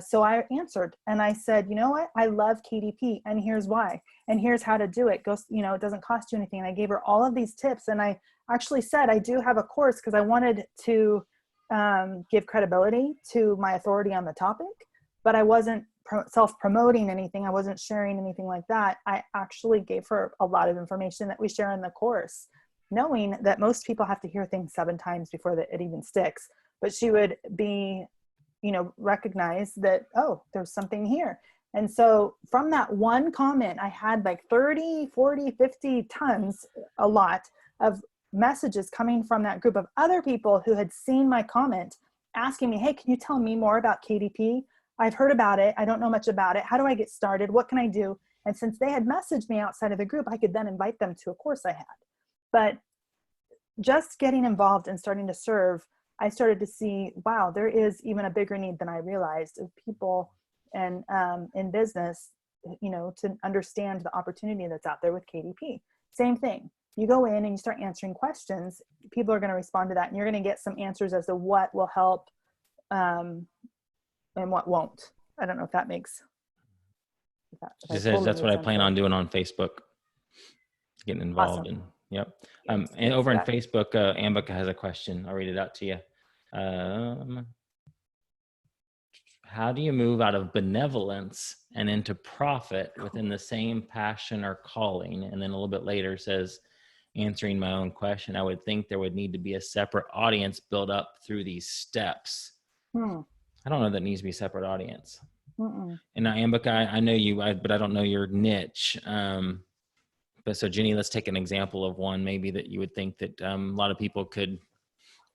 So I answered and I said, you know what? I love KDP, and here's why, and here's how to do it. Go, you know, it doesn't cost you anything. And I gave her all of these tips, and I actually said, I do have a course, because I wanted to give credibility to my authority on the topic, but I wasn't self-promoting anything. I wasn't sharing anything like that. I actually gave her a lot of information that we share in the course, knowing that most people have to hear things 7 times before that it even sticks. But she would be, you know, recognize that, oh, there's something here. And so from that one comment, I had like 30, 40, 50 tons, a lot of messages coming from that group of other people who had seen my comment asking me, hey, can you tell me more about KDP? I've heard about it. I don't know much about it. How do I get started? What can I do? And since they had messaged me outside of the group, I could then invite them to a course I had. But just getting involved and starting to serve, I started to see, wow, there is even a bigger need than I realized of people and in business, you know, to understand the opportunity that's out there with KDP. Same thing. You go in and you start answering questions, people are going to respond to that, and you're going to get some answers as to what will help and what won't. I don't know if that makes. She says that's what I plan on doing on Facebook, getting involved. Awesome. And yep. And over on Facebook, Ambika has a question. I'll read it out to you. How do you move out of benevolence and into profit within the same passion or calling? And then a little bit later says, answering my own question, I would think there would need to be a separate audience built up through these steps. I don't know that needs to be a separate audience. And now, Ambika, I know you, but I don't know your niche. But so, Jenny, let's take an example of one maybe that you would think that a lot of people could.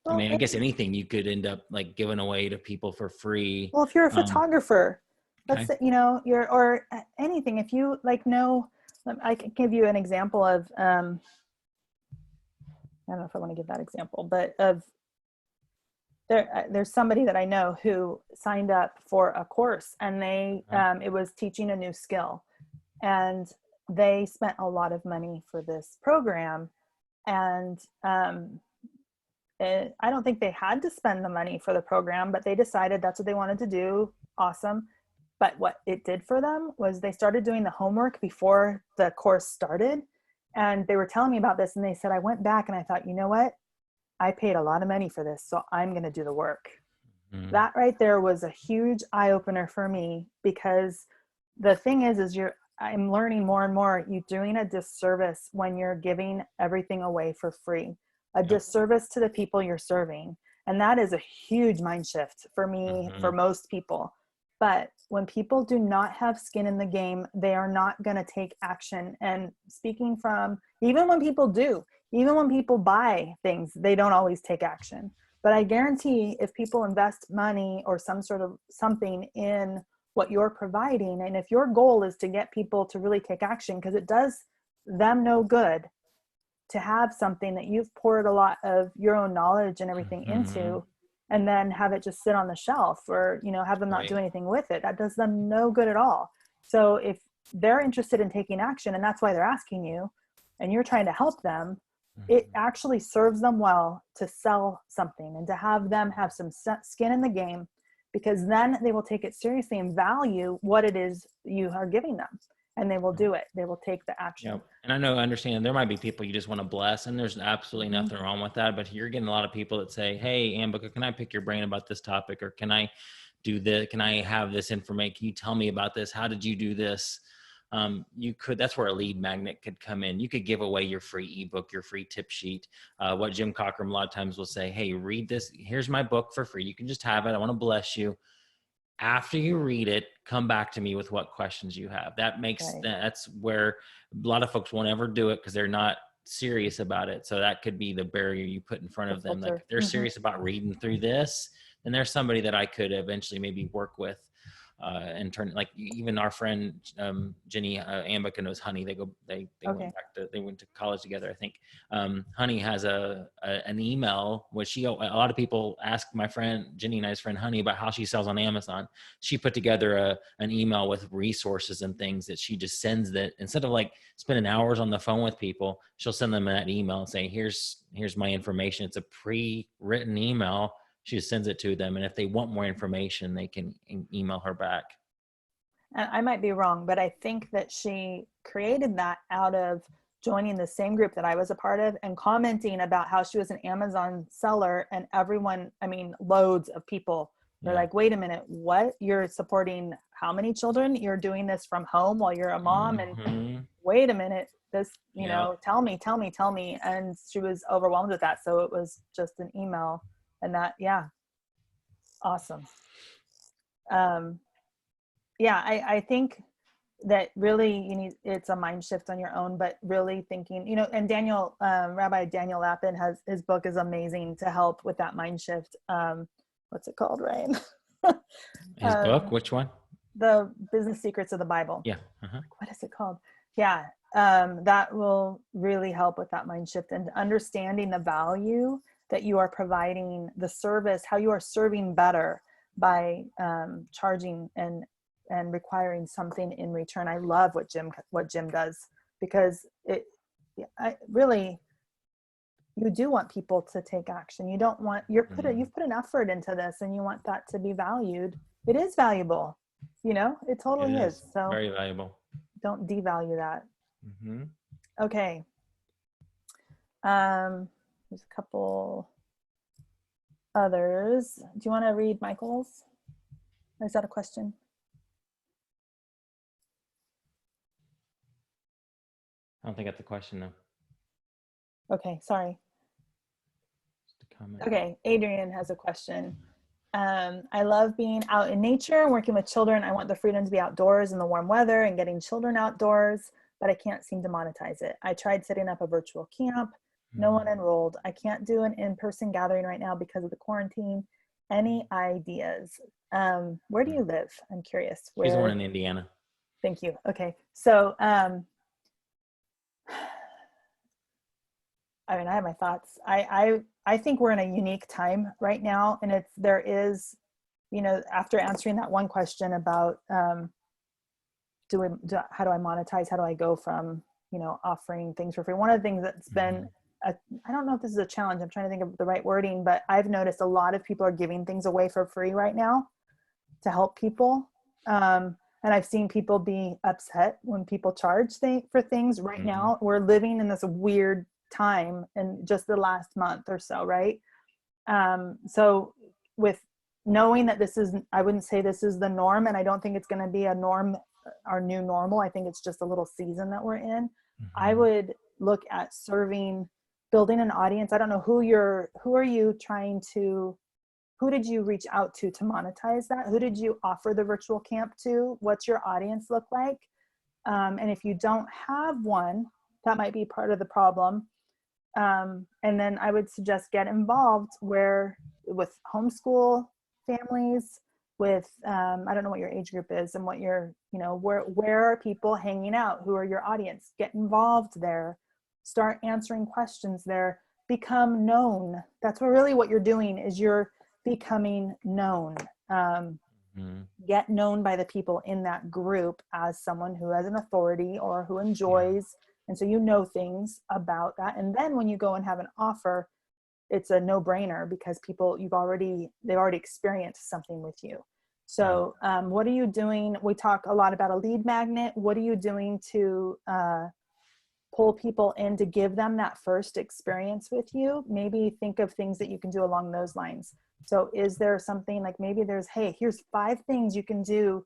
I mean, I guess anything you could end up like giving away to people for free. Well, if you're a photographer, let's say, you know, or anything, if you like know, I can give you an example of, I don't know if I want to give that example, but there's somebody that I know who signed up for a course, and they, it was teaching a new skill, and they spent a lot of money for this program. And, I don't think they had to spend the money for the program, but they decided that's what they wanted to do. Awesome. But what it did for them was they started doing the homework before the course started. And they were telling me about this, and they said, I went back and I thought, you know what? I paid a lot of money for this, so I'm going to do the work. That right there was a huge eye opener for me, because the thing is I'm learning more and more, you're doing a disservice when you're giving everything away for free, a disservice to the people you're serving. And that is a huge mind shift for me, for most people. But when people do not have skin in the game, they are not going to take action. And speaking from, even when people do, even when people buy things, they don't always take action. But I guarantee if people invest money or some sort of something in what you're providing, and if your goal is to get people to really take action, because it does them no good to have something that you've poured a lot of your own knowledge and everything into, and then have it just sit on the shelf, or, you know, have them not do anything with it. That does them no good at all. So if they're interested in taking action, and that's why they're asking you, and you're trying to help them, it actually serves them well to sell something and to have them have some skin in the game, because then they will take it seriously and value what it is you are giving them. And they will do it. They will take the action. Yep. And I understand there might be people you just want to bless, and there's absolutely nothing wrong with that. But you're getting a lot of people that say, hey, Ambica, can I pick your brain about this topic? Or can I do this? Can I have this information? Can you tell me about this? How did you do this? That's where a lead magnet could come in. You could give away your free ebook, your free tip sheet. What Jim Cockrum a lot of times will say, hey, read this. Here's my book for free. You can just have it. I want to bless you. After you read it, come back to me with what questions you have. That's where a lot of folks won't ever do it because they're not serious about it. So that could be the barrier you put in front of them. Like, if they're serious about reading through this, then there's somebody that I could eventually maybe work with. And turn, like, even our friend Jenny Ambica knows Honey. They went to college together, I think. Honey has an email which a lot of people ask my friend Jenny and I's friend Honey about how she sells on Amazon. She put together an email with resources and things that she just sends, that instead of like spending hours on the phone with people, she'll send them that email and say, here's my information. It's a pre-written email. She just sends it to them. And if they want more information, they can email her back. And I might be wrong, but I think that she created that out of joining the same group that I was a part of and commenting about how she was an Amazon seller, and everyone, I mean, loads of people, they're like, wait a minute, what? You're supporting how many children? You're doing this from home while you're a mom? And wait a minute, this, you know, tell me. And she was overwhelmed with that. So it was just an email. And that, awesome. I think that really it's a mind shift on your own, but really thinking, you know, and Rabbi Daniel Lapin his book is amazing to help with that mind shift. What's it called, Ryan? His book, which one? The Business Secrets of the Bible. Yeah. What is it called? Yeah. That will really help with that mind shift and understanding the value that you are providing, the service, how you are serving better by charging and requiring something in return. I love what Jim does, because you do want people to take action. You don't want, you've put an effort into this, and you want that to be valued. It is valuable, you know, it totally is. So very valuable. Don't devalue that. Okay. There's a couple others. Do you want to read Michael's? Or is that a question? I don't think that's a question, though. Okay, sorry. Just a comment. Okay, Adrian has a question. I love being out in nature and working with children. I want the freedom to be outdoors in the warm weather and getting children outdoors, but I can't seem to monetize it. I tried setting up a virtual camp. No one enrolled. I can't do an in-person gathering right now because of the quarantine. Any ideas? Where do you live? I'm curious. He's the one in Indiana. Thank you. Okay. So, I mean, I have my thoughts. I think we're in a unique time right now, and there is, you know, after answering that one question about how do I monetize? How do I go from, you know, offering things for free? One of the things that's been I don't know if this is a challenge. I'm trying to think of the right wording, but I've noticed a lot of people are giving things away for free right now to help people. And I've seen people be upset when people charge for things right now. We're living in this weird time in just the last month or so, right? So with knowing that I wouldn't say this is the norm, and I don't think it's going to be a norm our new normal. I think it's just a little season that we're in. I Mhm. would look at building an audience. I don't know who are you trying to, who did you reach out to monetize that? Who did you offer the virtual camp to? What's your audience look like? And if you don't have one, that might be part of the problem. And then I would suggest get involved with homeschool families, with, I don't know what your age group is and what where are people hanging out? Who are your audience? Get involved there, start answering questions there, become known. That's what you're doing is you're becoming known. Mhm. Get known by the people in that group as someone who has an authority or who Yeah. enjoys. And so things about that. And then when you go and have an offer, it's a no-brainer because they've already experienced something with you. Yeah. So what are you doing? We talk a lot about a lead magnet. What are you doing to pull people in to give them that first experience with you? Maybe think of things that you can do along those lines. So is there something like maybe hey, here's 5 things you can do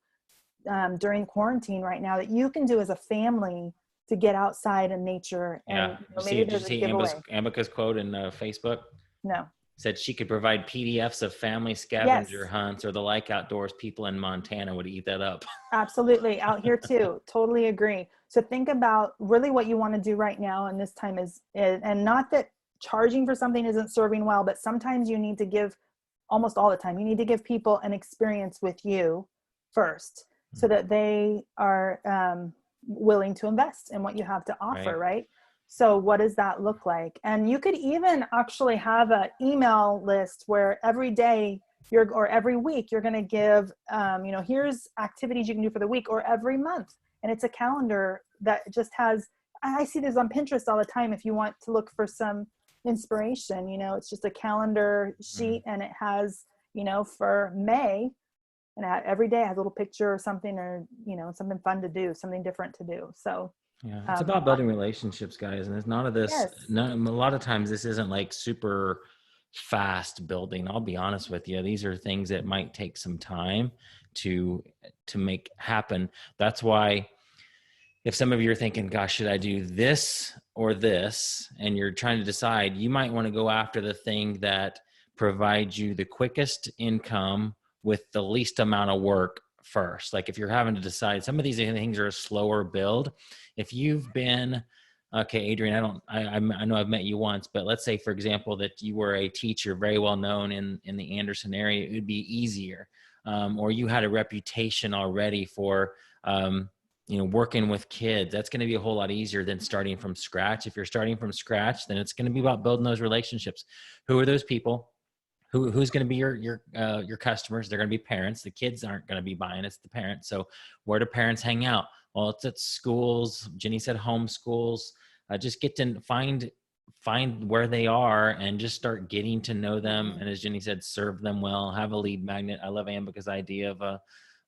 during quarantine right now that you can do as a family to get outside in nature. And Yeah. maybe Did you there's a see giveaway. Amika's quote in Facebook? No. Said she could provide PDFs of family scavenger Yes, hunts or the like outdoors. People in Montana would eat that up. absolutely. Out here too. Totally agree. So think about really what you want to do right now. And this time and not that charging for something isn't serving well, but sometimes you need to give, almost all the time, you need to give people an experience with you first so that they are willing to invest in what you have to offer, Right. right? So what does that look like? And you could even actually have an email list where every day or every week you're going to give, here's activities you can do for the week or every month. And it's a calendar that just has, I see this on Pinterest all the time. If you want to look for some inspiration, it's just a calendar Mm. sheet and it has, for May, and every day has a little picture or something, or, something fun to do, something different to do. So, Yeah, it's about I, building relationships, guys, and it's none of this. yes. No, a lot of times this isn't like super fast building. I'll be honest with you; these are things that might take some time to make happen. That's why, if some of you are thinking, "Gosh, should I do this or this?" and you're trying to decide, you might want to go after the thing that provides you the quickest income with the least amount of work first. Like if you're having to decide, some of these things are a slower build. If you've been, okay, Adrian, I know I've met you once, but let's say, for example, that you were a teacher very well known in the Anderson area, it would be easier. Or you had a reputation already for, working with kids. That's going to be a whole lot easier than starting from scratch. If you're starting from scratch, then it's going to be about building those relationships. Who are those people? Who's going to be your customers? They're going to be parents. The kids aren't going to be buying, it's the parents. So where do parents hang out? Well, it's at schools. Jenny said home schools. Just get to find where they are and just start getting to know them. Mm-hmm. And as Jenny said, serve them well. Have a lead magnet. I love Ambika's idea of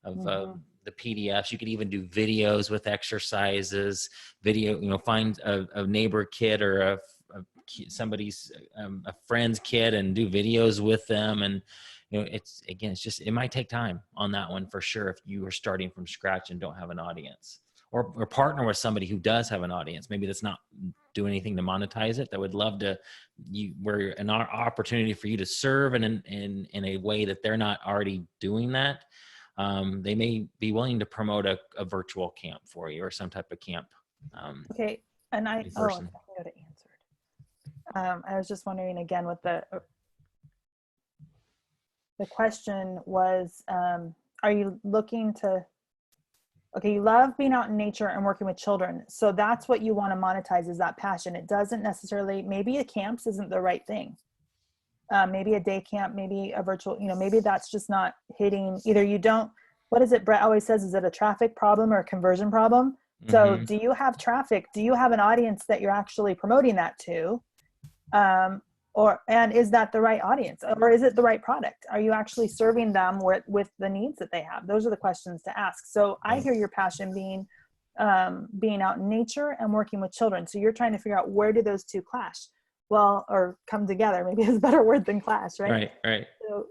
Mm-hmm. the PDFs. You could even do videos with exercises. Find a neighbor kid or somebody's a friend's kid and do videos with them. And it might take time on that one for sure if you are starting from scratch and don't have an audience, or partner with somebody who does have an audience, maybe that's not doing anything to monetize it, that would love to where an opportunity for you to serve in a way that they're not already doing that. They may be willing to promote a virtual camp for you or some type of camp. Okay. And In person. I would have answered. I was just wondering again what the question was, are you looking to, okay, you love being out in nature and working with children. So that's what you want to monetize, is that passion. It doesn't necessarily, maybe a camps isn't the right thing. Maybe a day camp, maybe a virtual, maybe that's just not hitting either. You don't, what is it Brett always says, is it a traffic problem or a conversion problem? So Mm-hmm. do you have traffic? Do you have an audience that you're actually promoting that to? And is that the right audience, or is it the right product? Are you actually serving them with the needs that they have? Those are the questions to ask. So I hear your passion being out in nature and working with children. So you're trying to figure out, where do those two clash? well, or come together, maybe is a better word than clash, right? Right, right. So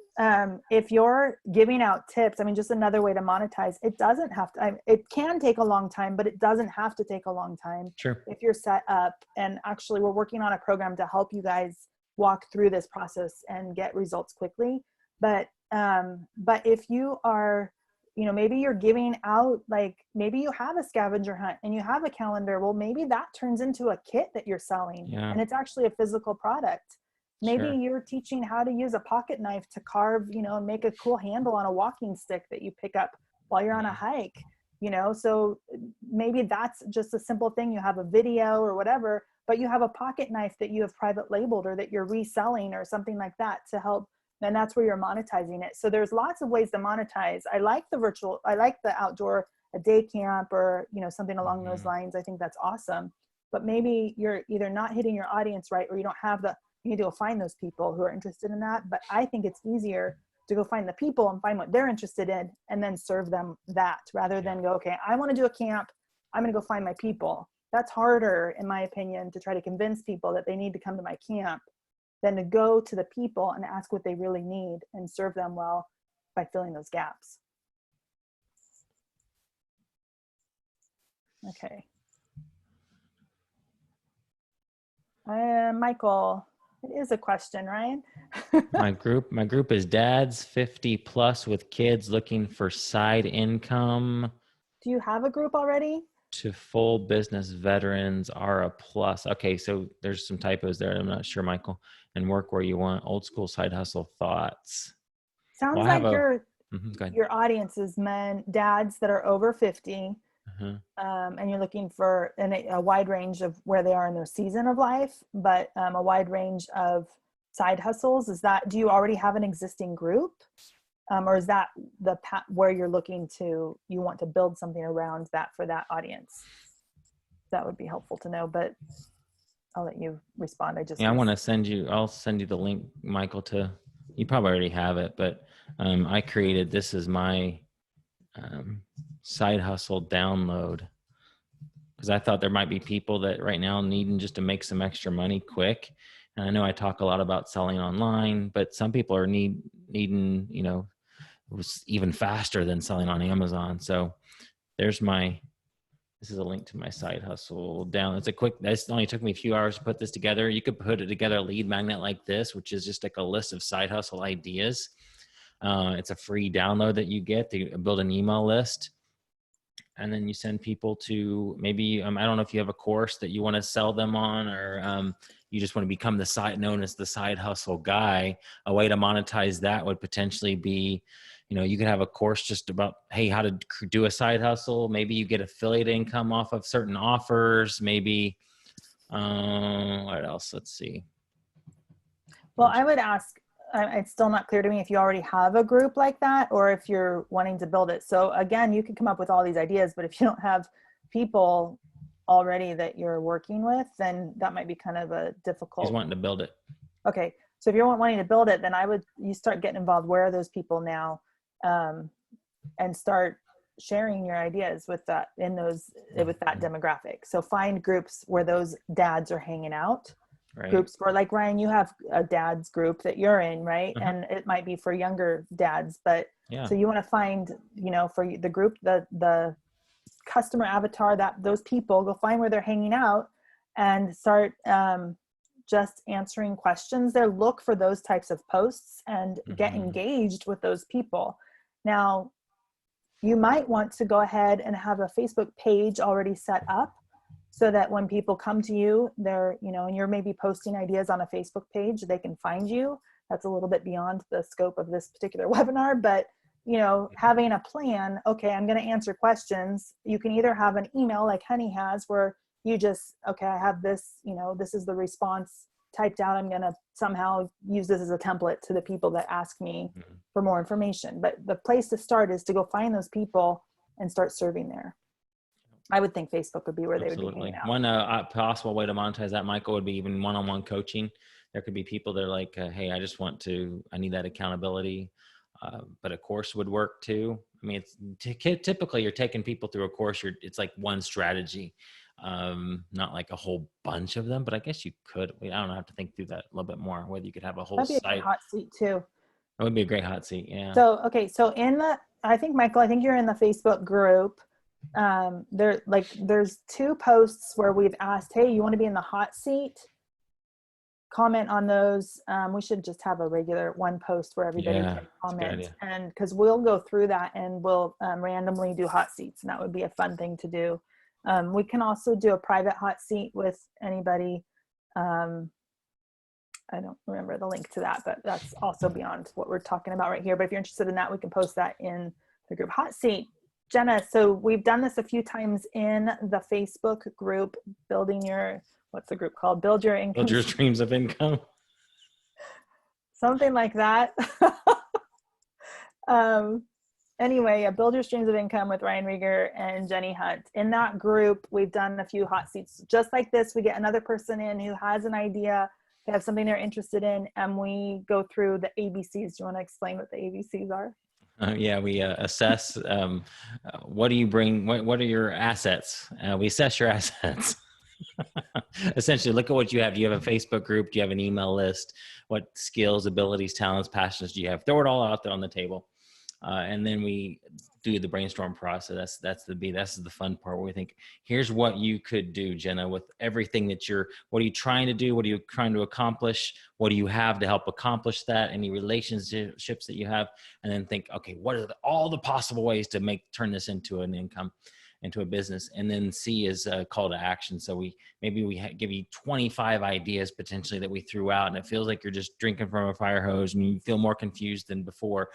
if you're giving out tips, I mean, just another way to monetize, it doesn't have to, it can take a long time, but it doesn't have to take a long time Sure. if you're set up. And actually, we're working on a program to help you guys walk through this process and get results quickly. But if you are, maybe you're giving out, like maybe you have a scavenger hunt and you have a calendar. Well, maybe that turns into a kit that you're selling, Yeah. and it's actually a physical product. Maybe Sure. you're teaching how to use a pocket knife to carve, and make a cool handle on a walking stick that you pick up while you're on a hike, so maybe that's just a simple thing. You have a video or whatever, but you have a pocket knife that you have private labeled or that you're reselling or something like that to help. And that's where you're monetizing it. So there's lots of ways to monetize. I like the outdoor, a day camp or, something along those lines. I think that's awesome. But maybe you're either not hitting your audience right, or you don't have you need to go find those people who are interested in that. But I think it's easier to go find the people and find what they're interested in and then serve them that, rather than go, okay, I want to do a camp, I'm going to go find my people. That's harder, in my opinion, to try to convince people that they need to come to my camp than to go to the people and ask what they really need and serve them well by filling those gaps. Okay. Michael, it is a question, Ryan. My group is dads 50 plus with kids looking for side income. Do you have a group already? To full business veterans are a plus. Okay, so there's some typos there. I'm not sure, Michael. And work where you want. Old school side hustle thoughts. Sounds Well, like your audience is dads that are over 50. And you're looking for a wide range of where they are in their season of life, but a wide range of side hustles. Do you already have an existing group? Or is that where you want to build something around that for that audience? That would be helpful to know, but I'll let you respond. I'll send you the link, Michael, you probably already have it, but I created this as my side hustle download, because I thought there might be people that right now needing just to make some extra money quick. And I know I talk a lot about selling online, but some people are needing, even faster than selling on Amazon. So this is a link to my side hustle down. This only took me a few hours to put this together. You could put it together, a lead magnet like this, which is just like a list of side hustle ideas. It's a free download that you get to build an email list. And then you send people to maybe, I don't know if you have a course that you want to sell them on, or you just want to become known as the side hustle guy. A way to monetize that would potentially be, you could have a course just about, hey, how to do a side hustle. Maybe you get affiliate income off of certain offers. Maybe, what else? Let's see. Well, I would ask, it's still not clear to me if you already have a group like that or if you're wanting to build it. So again, you could come up with all these ideas, but if you don't have people already that you're working with, then that might be kind of a difficult. He's wanting to build it. Okay. So if you're wanting to build it, then you start getting involved. Where are those people now? And start sharing your ideas with that demographic. So find groups where those dads are hanging out. Right. Groups for, like, Ryan, you have a dad's group that you're in, right? And it might be for younger dads, but so you want to find, for the group, the customer avatar, those people, go find where they're hanging out and start just answering questions there. Look for those types of posts and get engaged with those people. Now, you might want to go ahead and have a Facebook page already set up, so that when people come to you, they're, and you're maybe posting ideas on a Facebook page, they can find you. That's a little bit beyond the scope of this particular webinar, but, having a plan, okay, I'm going to answer questions. You can either have an email like Honey has, where you just, okay, I have this, this is the response typed out. I'm going to somehow use this as a template to the people that ask me for more information. But the place to start is to go find those people and start serving there. I would think Facebook would be where they would be hanging out. One possible way to monetize that, Michael, would be even one-on-one coaching. There could be people that are like, hey, I need that accountability. But a course would work too. I mean, typically you're taking people through a course. It's like one strategy. Not like a whole bunch of them, but I guess you could. I don't know, I have to think through that a little bit more, whether you could have a whole That'd be a good site. hot seat too. That would be a great hot seat. Yeah. So, okay. So I think Michael, I think you're in the Facebook group. There's 2 posts where we've asked, hey, you want to be in the hot seat? Comment on those. We should just have a regular one post where everybody can comment, and because we'll go through that and we'll randomly do hot seats, and that would be a fun thing to do. We can also do a private hot seat with anybody. I don't remember the link to that, but that's also beyond what we're talking about right here. But if you're interested in that, we can post that in the group hot seat. Jenna, so we've done this a few times in the Facebook group, building your, what's the group called? Build Your Income. Build Your Streams of Income. Something like that. Anyway, Build Your Streams of Income with Ryan Reger and Jenny Hunt. In that group, we've done a few hot seats. Just like this, we get another person in who has an idea. They have something they're interested in, and we go through the ABCs. Do you want to explain what the ABCs are? Yeah, we assess what do you bring, what are your assets? We assess your assets. Essentially, look at what you have. Do you have a Facebook group? Do you have an email list? What skills, abilities, talents, passions do you have? Throw it all out there on the table. And then we do the brainstorm process. That's the fun part, where we think, here's what you could do, Jenna, with everything that what are you trying to do? What are you trying to accomplish? What do you have to help accomplish that? Any relationships that you have? And then think, okay, what are all the possible ways to turn this into an income, into a business? And then C is a call to action. So we give you 25 ideas potentially that we threw out, and it feels like you're just drinking from a fire hose and you feel more confused than before.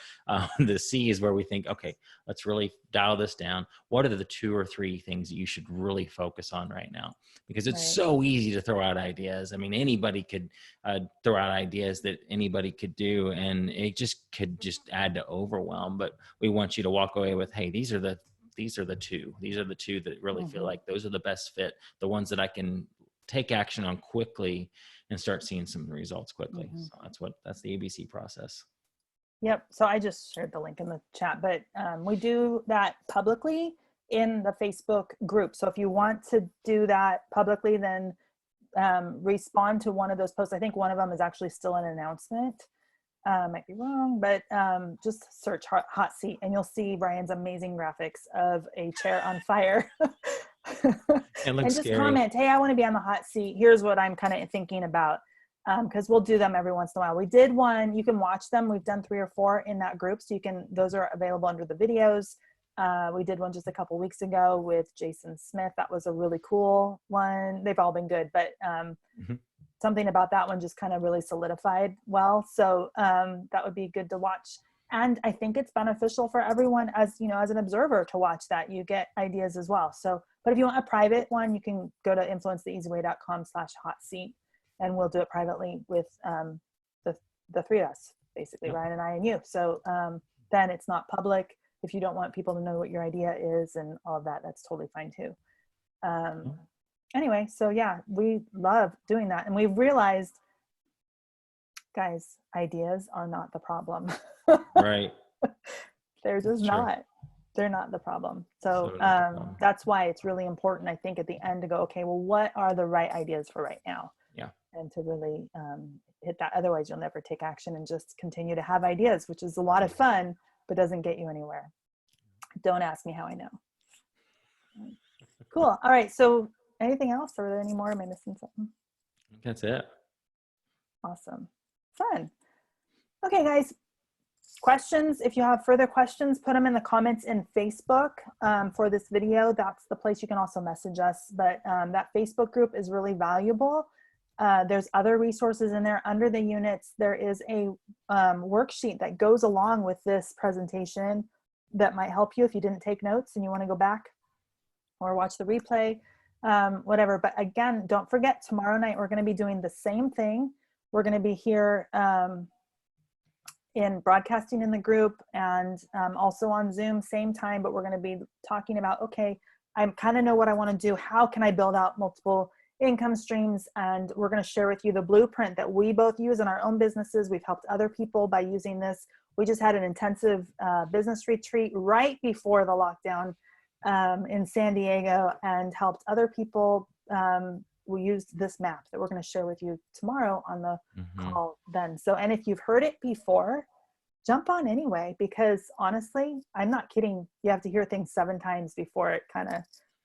The C is where we think, okay, let's really dial this down. What are the 2 or 3 things that you should really focus on right now? Because it's so easy to throw out ideas. I mean, anybody could throw out ideas that anybody could do, and it could just add to overwhelm. But we want you to walk away with, hey, these are the 2. These are the 2 that really feel like those are the best fit, the ones that I can take action on quickly and start seeing some results quickly. So that's the ABC process. Yep. So I just shared the link in the chat, but we do that publicly in the Facebook group. So if you want to do that publicly, then respond to one of those posts. I think one of them is actually still an announcement. Might be wrong, but just search hot seat and you'll see Ryan's amazing graphics of a chair on fire. And just scary. Comment, hey, I want to be on the hot seat. Here's what I'm kind of thinking about. Because we'll do them every once in a while. We did one, you can watch them. We've done 3 or 4 in that group. So those are available under the videos. We did one just a couple weeks ago with Jason Smith. That was a really cool one. They've all been good, but something about that one just kind of really solidified well. So that would be good to watch. And I think it's beneficial for everyone as an observer to watch that. You get ideas as well. So, but if you want a private one, you can go to influencetheeasyway.com/hotseat. And we'll do it privately with the 3 of us, basically, Ryan and I and you. So then it's not public. If you don't want people to know what your idea is and all of that, that's totally fine too. Anyway, so yeah, we love doing that. And we've realized, guys, ideas are not the problem. Right. They're just not. They're not the problem. So that's why it's really important, I think, at the end to go, okay, well, what are the right ideas for right now? Yeah. And to really hit that. Otherwise, you'll never take action and just continue to have ideas, which is a lot of fun, but doesn't get you anywhere. Don't ask me how I know. Cool. All right. So anything else? Or are there any more? Am I missing something? That's it. Awesome. Fun. Okay, guys. Questions. If you have further questions, put them in the comments in Facebook for this video. That's the place you can also message us. But that Facebook group is really valuable. There's other resources in there under the units. There is a worksheet that goes along with this presentation that might help you if you didn't take notes and you want to go back or watch the replay, whatever. But again, don't forget, tomorrow night we're going to be doing the same thing. We're going to be here in broadcasting in the group and also on Zoom, same time, but we're going to be talking about, okay, I kind of know what I want to do. How can I build out multiple income streams? And we're going to share with you the blueprint that we both use in our own businesses. We've helped other people by using this. We just had an intensive business retreat right before the lockdown in San Diego and helped other people. We used this map that we're going to share with you tomorrow on the call then. So, and if you've heard it before, jump on anyway, because honestly, I'm not kidding. You have to hear things 7 times before it kind of,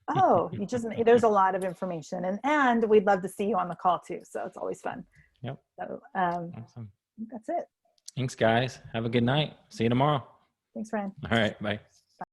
oh, you just, there's a lot of information, and we'd love to see you on the call too. So it's always fun. Yep. So Awesome. that's it. Thanks, guys. Have a good night. See you tomorrow. Thanks, Ryan. All right. Bye.